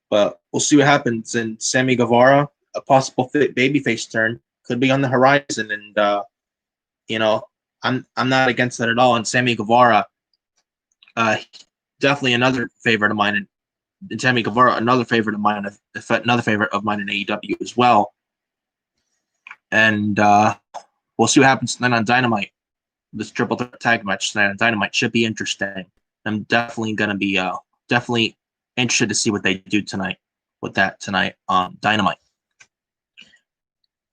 But we'll see what happens. And Sammy Guevara, a possible babyface turn, could be on the horizon. And, I'm not against that at all. And Sammy Guevara, definitely another favorite of mine. And Sammy Guevara, another favorite of mine in AEW as well. And we'll see what happens tonight on Dynamite. This Triple Threat Tag match tonight on Dynamite should be interesting. I'm definitely gonna be definitely interested to see what they do tonight with that tonight on Dynamite.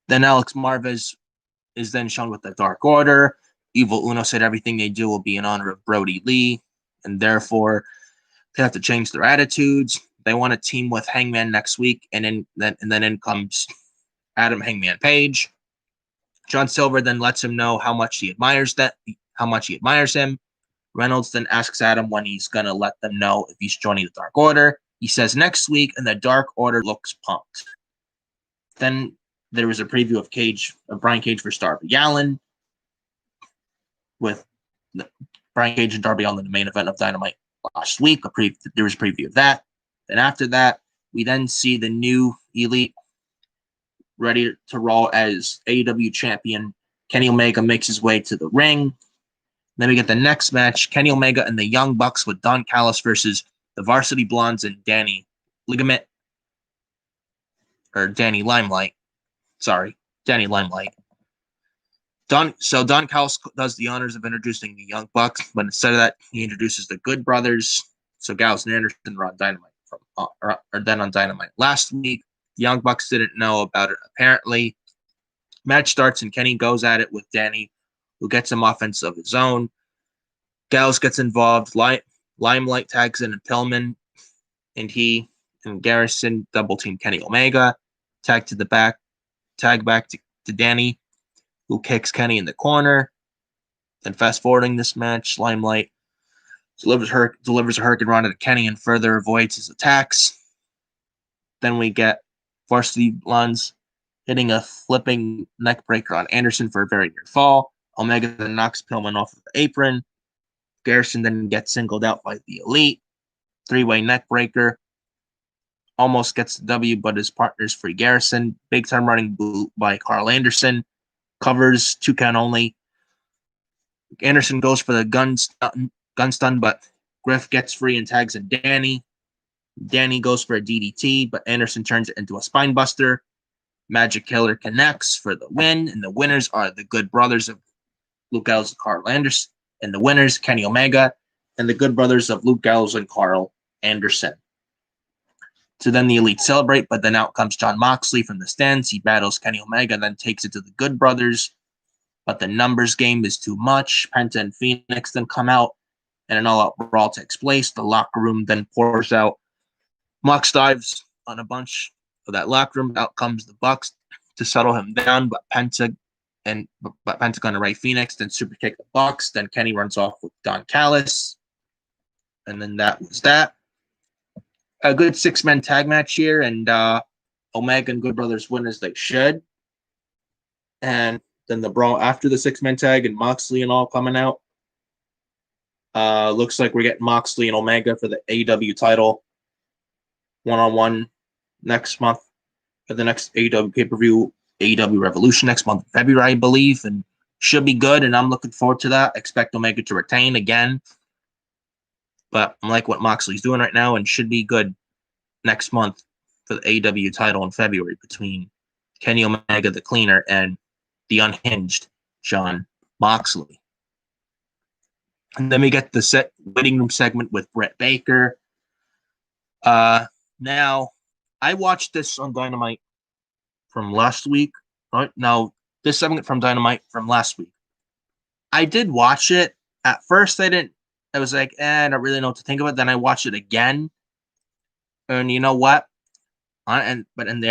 Then Alex Marvez is then shown with the Dark Order. Evil Uno said everything they do will be in honor of Brody Lee, and therefore they have to change their attitudes. They want to team with Hangman next week, and then in comes Adam Hangman Page. John Silver then lets him know how much he admires him. Reynolds then asks Adam when he's gonna let them know if he's joining the Dark Order. He says next week, and the Dark Order looks pumped. Then there was a preview of Brian Cage versus Darby Allin, with Brian Cage and Darby Allin in the main event of Dynamite last week. There was a preview of that. Then after that, we then see the new Elite ready to roll as AEW champion. Kenny Omega makes his way to the ring. Then we get the next match, Kenny Omega and the Young Bucks with Don Callis versus the Varsity Blondes and Danny Limelight. Sorry, Danny Limelight. Don Callis does the honors of introducing the Young Bucks, but instead of that, he introduces the Good Brothers. So Gallows and Anderson are on Dynamite on Dynamite last week. The Young Bucks didn't know about it apparently. Match starts and Kenny goes at it with Danny, who gets some offense of his own. Gallows gets involved. Limelight tags in and Pillman, and he and Garrison double team Kenny Omega. Tag back to Danny, who kicks Kenny in the corner. Then fast forwarding this match, Limelight delivers a Hurricane Rana to Kenny and further avoids his attacks. Then we get Varsity Blondes hitting a flipping neck breaker on Anderson for a very near fall. Omega then knocks Pillman off of the apron. Garrison then gets singled out by the Elite. Three-way neck breaker. Almost gets the W, but his partner's free Garrison. Big time running boot by Carl Anderson. Covers 2 count only. Anderson goes for the gun stun, but Griff gets free and tags in Danny. Danny goes for a DDT, but Anderson turns it into a spine buster. Magic Killer connects for the win, and the winners are the Good Brothers of Luke Gallows and Carl Anderson, and the winners, Kenny Omega, and the Good Brothers of Luke Gallows and Carl Anderson. So then the Elite celebrate, but then out comes Jon Moxley from the stands. He battles Kenny Omega, then takes it to the Good Brothers, but the numbers game is too much. Penta and Phoenix then come out, and an all-out brawl takes place. The locker room then pours out. Mox dives on a bunch of that locker room. Out comes the Bucks to settle him down, but Penta gonna right Phoenix, then super kick the Bucks. Then Kenny runs off with Don Callis, and then that was that. A good 6-man tag match here, and Omega and Good Brothers win as they should. And then the brawl after the 6-man tag and Moxley and all coming out. Looks like we're getting Moxley and Omega for the AEW title one-on-one next month for the next AEW pay-per-view, AEW Revolution next month, February, I believe, and should be good, and I'm looking forward to that. Expect Omega to retain again, but I like what Moxley's doing right now and should be good next month for the AEW title in February between Kenny Omega, the Cleaner, and the unhinged Jon Moxley. And then we get the waiting room segment with Britt Baker. Now, I watched this on Dynamite from last week. Right now, this segment from Dynamite from last week. I did watch it. At first, I was like, I don't really know what to think of it. Then I watched it again, and you know what? At the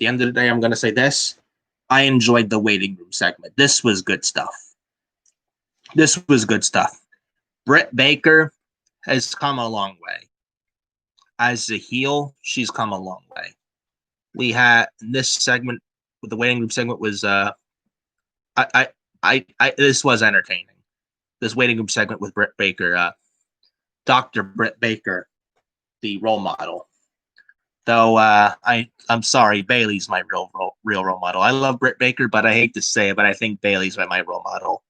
end of the day, I'm gonna say this: I enjoyed the waiting room segment. This was good stuff. Britt Baker has come a long way. As a heel, she's come a long way. We had this segment with the waiting room segment was this was entertaining. This waiting room segment with Britt Baker, Dr. Britt Baker, the role model. Though I'm sorry, Bayley's my real role model. I love Britt Baker, but I hate to say it, but I think Bayley's my role model.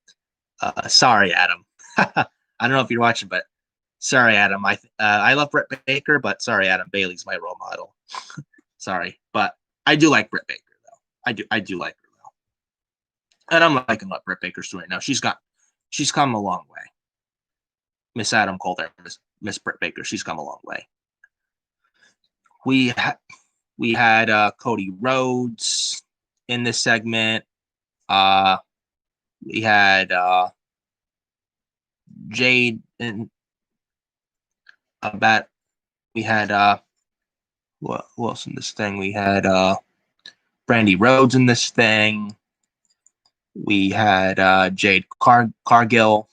Sorry, Adam. I don't know if you're watching, but sorry, Adam. I love Britt Baker, but sorry, Adam. Bayley's my role model. Sorry, but I do like Britt Baker though. I do like her though, and I'm liking what Britt Baker's doing right now. She's come a long way. Miss Adam called her Miss Britt Baker. She's come a long way. We had Cody Rhodes in this segment. We had Jade in about. We had who else in this thing? We had Brandy Rhodes in this thing. We had Jade Cargill.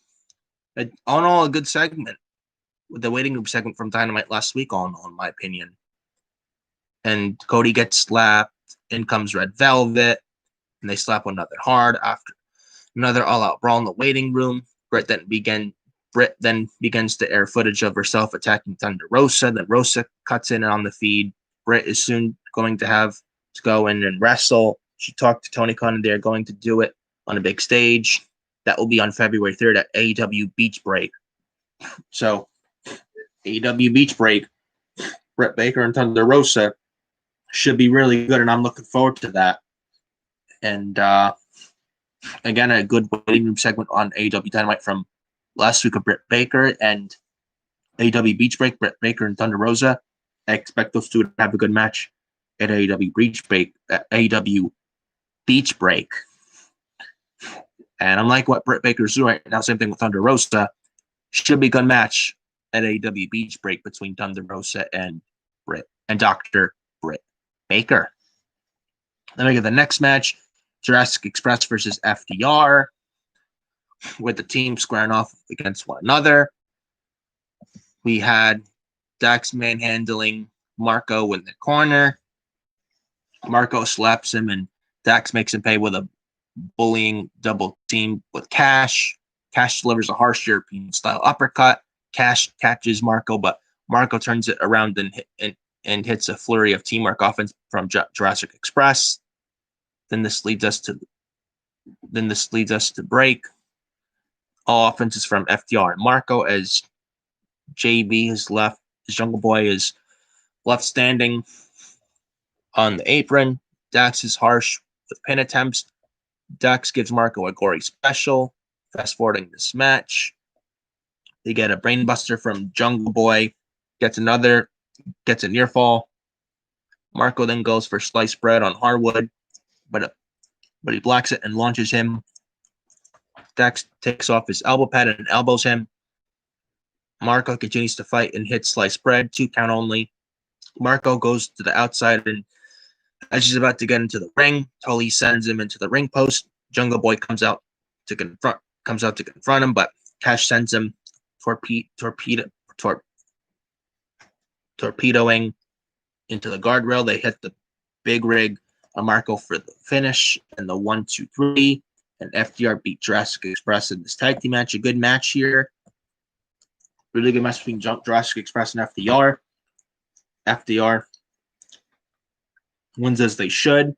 All in all, a good segment with the waiting room segment from Dynamite last week. On my opinion. And Cody gets slapped. In comes Red Velvet, and they slap one another hard after another all-out brawl in the waiting room. Britt then begins to air footage of herself attacking Thunder Rosa. Then Rosa cuts in on the feed. Britt is soon going to have to go in and wrestle. She talked to Tony Khan, and they're going to do it on a big stage. That will be on February 3rd at AEW Beach Break. So, AEW Beach Break, Britt Baker and Thunder Rosa should be really good, and I'm looking forward to that. And again, a good waiting room segment on AEW Dynamite from last week of Britt Baker and AEW Beach Break, Britt Baker and Thunder Rosa. I expect those two to have a good match at AEW Beach Break. And I'm like what Britt Baker's doing right now. Same thing with Thunder Rosa. Should be a good match at AEW Beach Break between Thunder Rosa and Britt and Dr. Britt Baker. Then we get the next match, Jurassic Express versus FDR, with the team squaring off against one another. We had Dax manhandling Marco in the corner. Marco slaps him, and Dax makes him pay with a bullying double team with Cash. Cash delivers a harsh European-style uppercut. Cash catches Marco, but Marco turns it around and hits a flurry of teamwork offense from Jurassic Express. Then this leads us to break. All offenses from FDR and Marco as JB is left. His Jungle Boy is left standing on the apron. Dax is harsh with pin attempts. Dax gives Marco a gory special. Fast forwarding this match, they get a brainbuster from Jungle Boy. Gets a near fall. Marco then goes for sliced bread on hardwood, but he blocks it and launches him. Dax takes off his elbow pad and elbows him. Marco continues to fight and hits sliced bread, 2 count only. Marco goes to the outside, and as he's about to get into the ring, Tully sends him into the ring post. Jungle Boy comes out to confront him, but Cash sends him torpedoing into the guardrail. They hit the big rig on Marco for the finish and the 1-2-3. And FDR beat Jurassic Express in this tag team match. A good match here. Really good match between Jurassic Express and FDR. FDR wins as they should.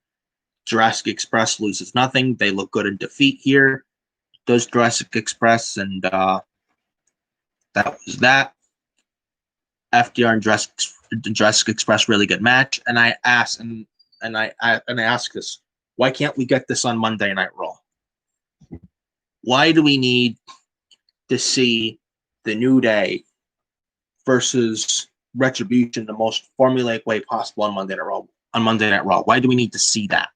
Jurassic Express loses nothing. They look good in defeat here. Does Jurassic Express, and that was that. FDR and Jurassic Express, really good match. And I ask this: why can't we get this on Monday Night Raw? Why do we need to see the New Day versus Retribution the most formulaic way possible on Monday Night Raw? Why do we need to see that?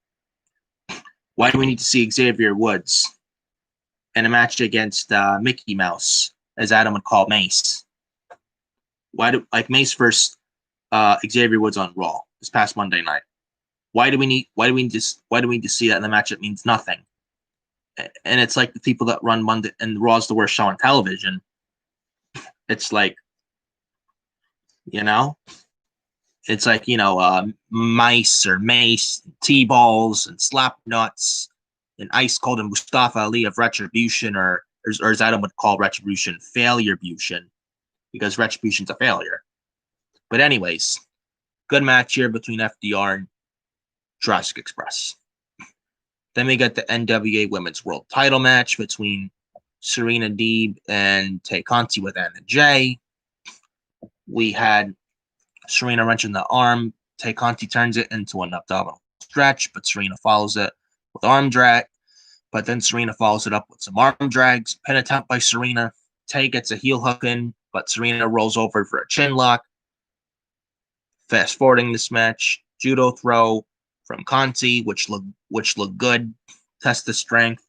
Why do we need to see Xavier Woods in a match against Mickey Mouse, as Adam would call Mace? Mace versus Xavier Woods on Raw this past Monday night? Why do we need to see that in the match that means nothing? And it's like the people that run Monday and Raw's the worst show on television. It's like, it's like, Mice or Mace, T-Balls and Slap Nuts and Ice Cold and Mustafa Ali of Retribution, or as Adam would call Retribution, Failure-bution, because Retribution's a failure. But anyways, good match here between FDR and Jurassic Express. Then we get the NWA Women's World Title match between Serena Deeb and Tay Conti with Anna Jay. We had Serena wrenching the arm. Tay Conti turns it into an abdominal stretch, but Serena follows it with arm drag. But then Serena follows it up with some arm drags. Pin attempt by Serena. Tay gets a heel hook in, but Serena rolls over for a chin lock. Fast forwarding this match, judo throw from Conti, which looked good. Test the strength.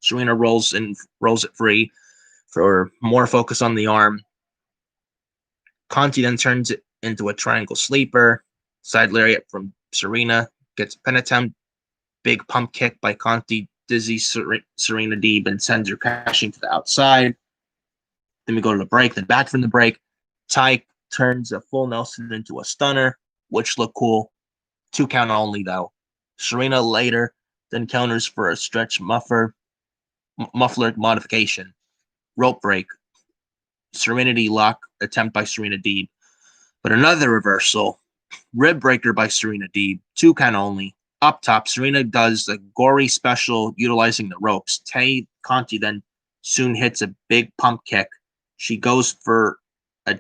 Serena rolls it free for more focus on the arm. Conti then turns it into a triangle sleeper. Side lariat from Serena. Gets a pin attempt. Big pump kick by Conti. Dizzy Serena Deeb and sends her crashing to the outside. Then we go to the break. Then back from the break, Tay turns a full Nelson into a stunner, which looked cool. 2 count only, though. Serena later then counters for a stretch muffler modification. Rope break. Serenity lock attempt by Serena Deeb. But another reversal. Rib breaker by Serena Deeb. 2 count only. Up top, Serena does a gory special utilizing the ropes. Tay Conti then soon hits a big pump kick. She goes for a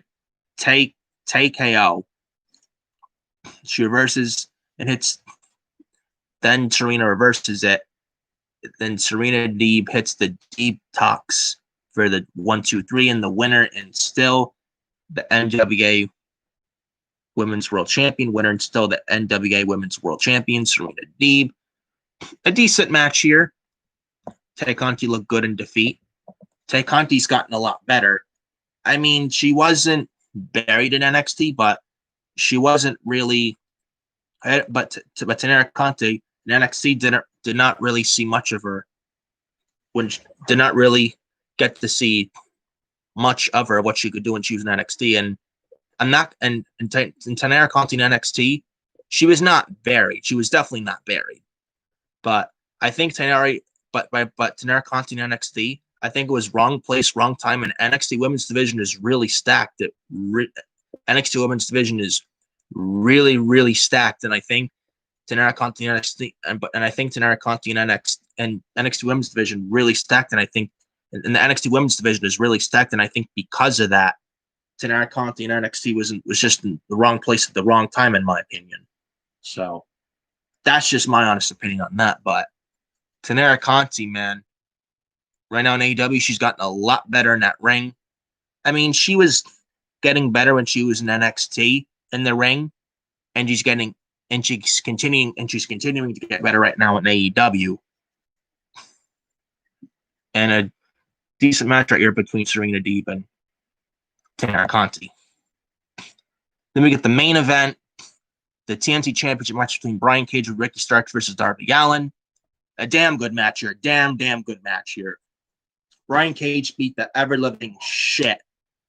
Tay KO. She reverses and hits. Then Serena reverses it. Then Serena Deeb hits the deep tox for the 1-2-3 and the winner, and still the NWA Women's World Champion winner, and still the NWA Women's World Champion, Serena Deeb. A decent match here. Tay Conti looked good in defeat. Tay Conti's gotten a lot better. I mean, she wasn't buried in NXT, but she wasn't really. But Taynara Conti in NXT did not really see much of her. Did not really get to see much of her, what she could do when she was in NXT. And I'm not, and Taynara Conti in NXT, she was not buried. She was definitely not buried. But I think Taynara Conti in NXT, I think it was wrong place, wrong time. And NXT Women's Division is really stacked. NXT Women's Division is really, really stacked. And I think Taynara Conti in NXT, and I think Taynara Conti in NXT Women's Division really stacked. And I think and the NXT Women's Division is really stacked. And I think because of that, Taynara Conti in NXT was just in the wrong place at the wrong time, in my opinion. So that's just my honest opinion on that. But Taynara Conti, man, right now in AEW, she's gotten a lot better in that ring. I mean, she was getting better when she was in NXT in the ring, and she's continuing to get better right now in AEW. And a decent match right here between Serena Deeb and Taynara Conti. Then we get the main event, the TNT Championship match between Brian Cage and Ricky Starks versus Darby Allin. A damn good match here. Damn good match here. Brian Cage beat the ever-living shit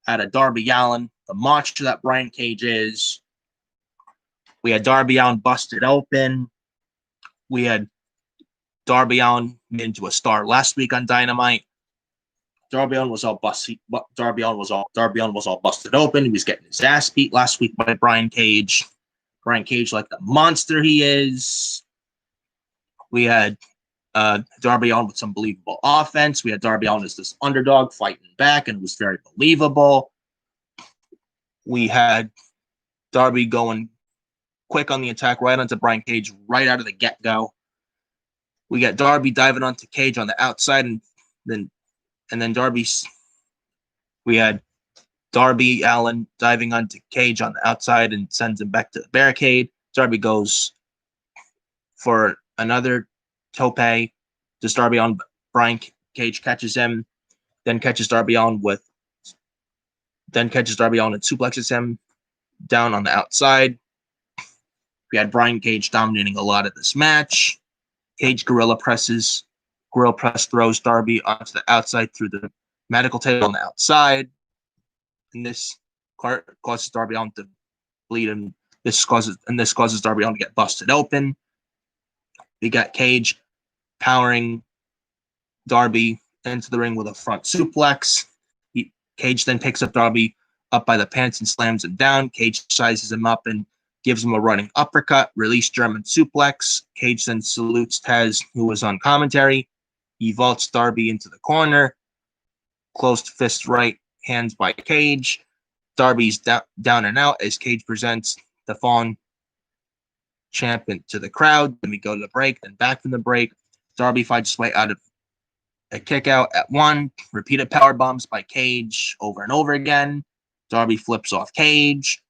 out of Darby Allin. The monster that Brian Cage is. We had Darby Allin busted open. We had Darby Allin into a star last week on Dynamite. Darby Allin was all busted. Darby Allin was all busted open. He was getting his ass beat last week by Brian Cage. Brian Cage, like the monster he is. We had Darby Allin with some believable offense. We had Darby Allin as this underdog fighting back, and it was very believable. We had Darby going quick on the attack right onto Brian Cage right out of the get-go. We got Darby diving onto Cage on the outside, and then we had Darby Allin diving onto Cage on the outside and sends him back to the barricade. Darby goes for another tope. Just Darby on Brian Cage catches him, then catches Darby on and suplexes him down on the outside. We had Brian Cage dominating a lot of this match. Cage gorilla press throws Darby onto the outside through the medical table on the outside. And this causes Darby Allin to bleed, and this causes Darby Allin to get busted open. We got Cage powering Darby into the ring with a front suplex. Cage then picks up Darby up by the pants and slams him down. Cage sizes him up and gives him a running uppercut, release German suplex. Cage then salutes Taz, who was on commentary. He vaults Darby into the corner. Closed fist right hands by Cage. Darby's down and out as Cage presents the fallen champion to the crowd. Then we go to the break, then back from the break. Darby fights his way out of A kick out at 1. Repeated power bombs by Cage over and over again. Darby flips off Cage.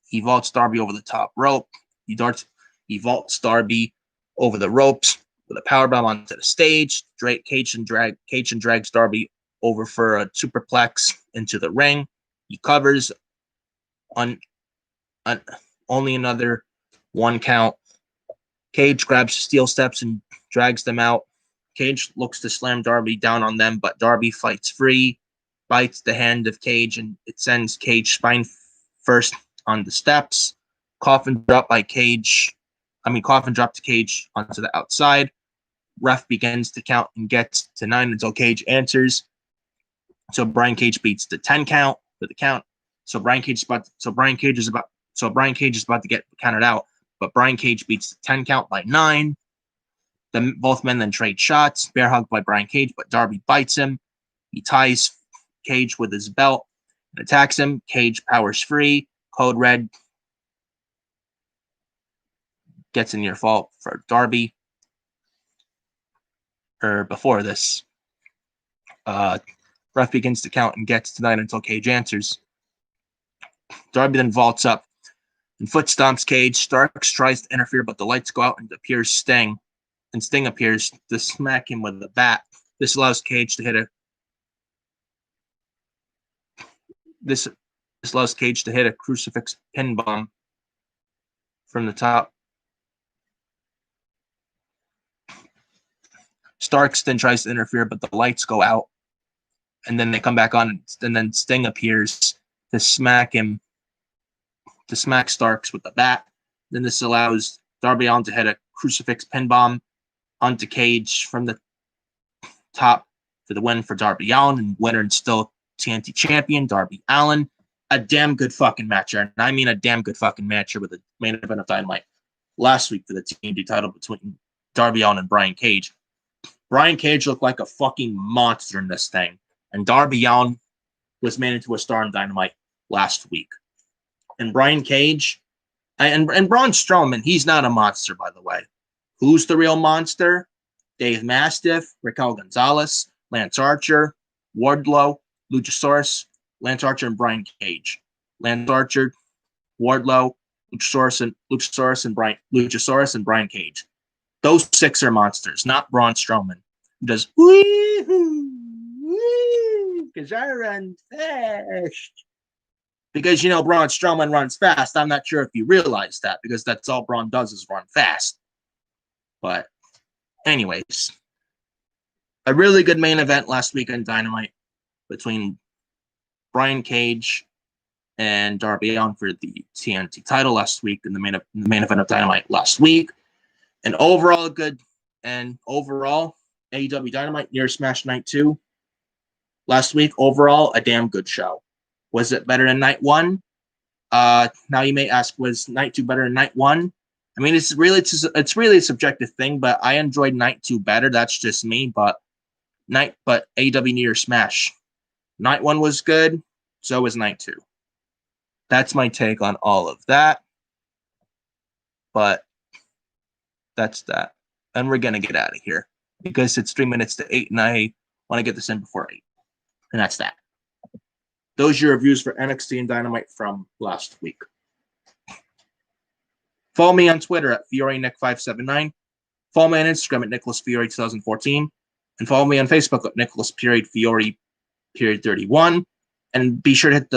He vaults Darby over the top rope. He vaults Darby over the ropes with a powerbomb onto the stage. Cage drags Darby over for a superplex into the ring. He covers on only another 1 count. Cage grabs steel steps and drags them out. Cage looks to slam Darby down on them, but Darby fights free, bites the hand of Cage, and it sends Cage spine first on the steps. Coffin drop to Cage onto the outside. Ref begins to count and gets to 9 until Cage answers. So Brian Cage beats the 10 count for the count. So Brian Cage is about to get counted out, but Brian Cage beats the 10 count by 9. Both men then trade shots. Bear hug by Brian Cage, but Darby bites him. He ties Cage with his belt and attacks him. Cage powers free. Code Red gets a near fall for Darby. Before this, ref begins to count and gets to 9 until Cage answers. Darby then vaults up and foot stomps Cage. Starks tries to interfere, but the lights go out and appears Sting. And Sting appears to smack him with a bat. This allows Cage to hit a crucifix pin bomb from the top. Starks then tries to interfere, but the lights go out. And then they come back on, and then Sting appears to smack Starks with the bat. Then this allows Darby Allin to hit a crucifix pin bomb onto Cage from the top for the win for Darby Allin, and winner and still TNT champion Darby Allin. A damn good fucking match here, and I mean a damn good fucking match here with the main event of Dynamite last week for the TNT title between Darby Allin and Brian Cage. Brian Cage looked like a fucking monster in this thing, and Darby Allin was made into a star in Dynamite last week. And Brian Cage and Braun Strowman, he's not a monster, by the way. Who's the real monster? Dave Mastiff, Raquel Gonzalez, Lance Archer, Wardlow, Luchasaurus, Lance Archer, and Brian Cage. Lance Archer, Wardlow, Luchasaurus, and Brian Cage. Those 6 are monsters, not Braun Strowman, who does because I run fast. Because, Braun Strowman runs fast. I'm not sure if you realize that, because that's all Braun does is run fast. But anyways, a really good main event last week on Dynamite between Brian Cage and Darby Allin for the TNT title last week in the main event of Dynamite last week. And overall, AEW Dynamite near Smash Night 2 last week. Overall, a damn good show. Was it better than Night 1? Now you may ask, was Night 2 better than Night 1? I mean, it's really a subjective thing, but I enjoyed Night 2 better. That's just me. But AEW New Year Smash. Night 1 was good. So was Night 2. That's my take on all of that. But that's that. And we're going to get out of here because it's 3 minutes to 8 and I want to get this in before 8. And that's that. Those are your reviews for NXT and Dynamite from last week. Follow me on Twitter at FioreNick579. Follow me on Instagram at NicholasFiore2014. And follow me on Facebook at Nicholas_Fiore31. And be sure to hit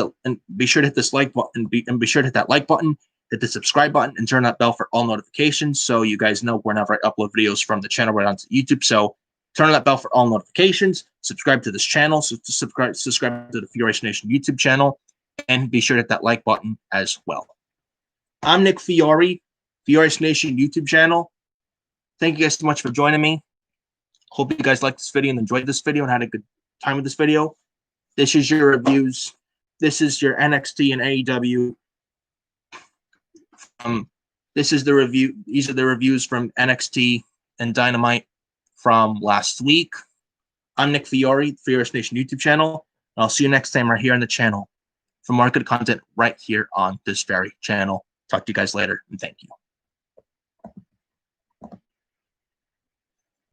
this like button and be sure to hit that like button, hit the subscribe button, and turn that bell for all notifications so you guys know whenever I upload videos from the channel right onto YouTube. So turn on that bell for all notifications, subscribe to this channel, subscribe to the Fioration Nation YouTube channel, and be sure to hit that like button as well. I'm Nick Fiore, Fioration Nation YouTube channel. Thank you guys so much for joining me. Hope you guys liked this video and enjoyed this video and had a good time with this video. This is your reviews. This is your NXT and AEW. This is the review. These are the reviews from NXT and Dynamite from last week. I'm Nick Fiore, Fioration Nation YouTube channel. And I'll see you next time right here on the channel for more good content right here on this very channel. Talk to you guys later, and thank you.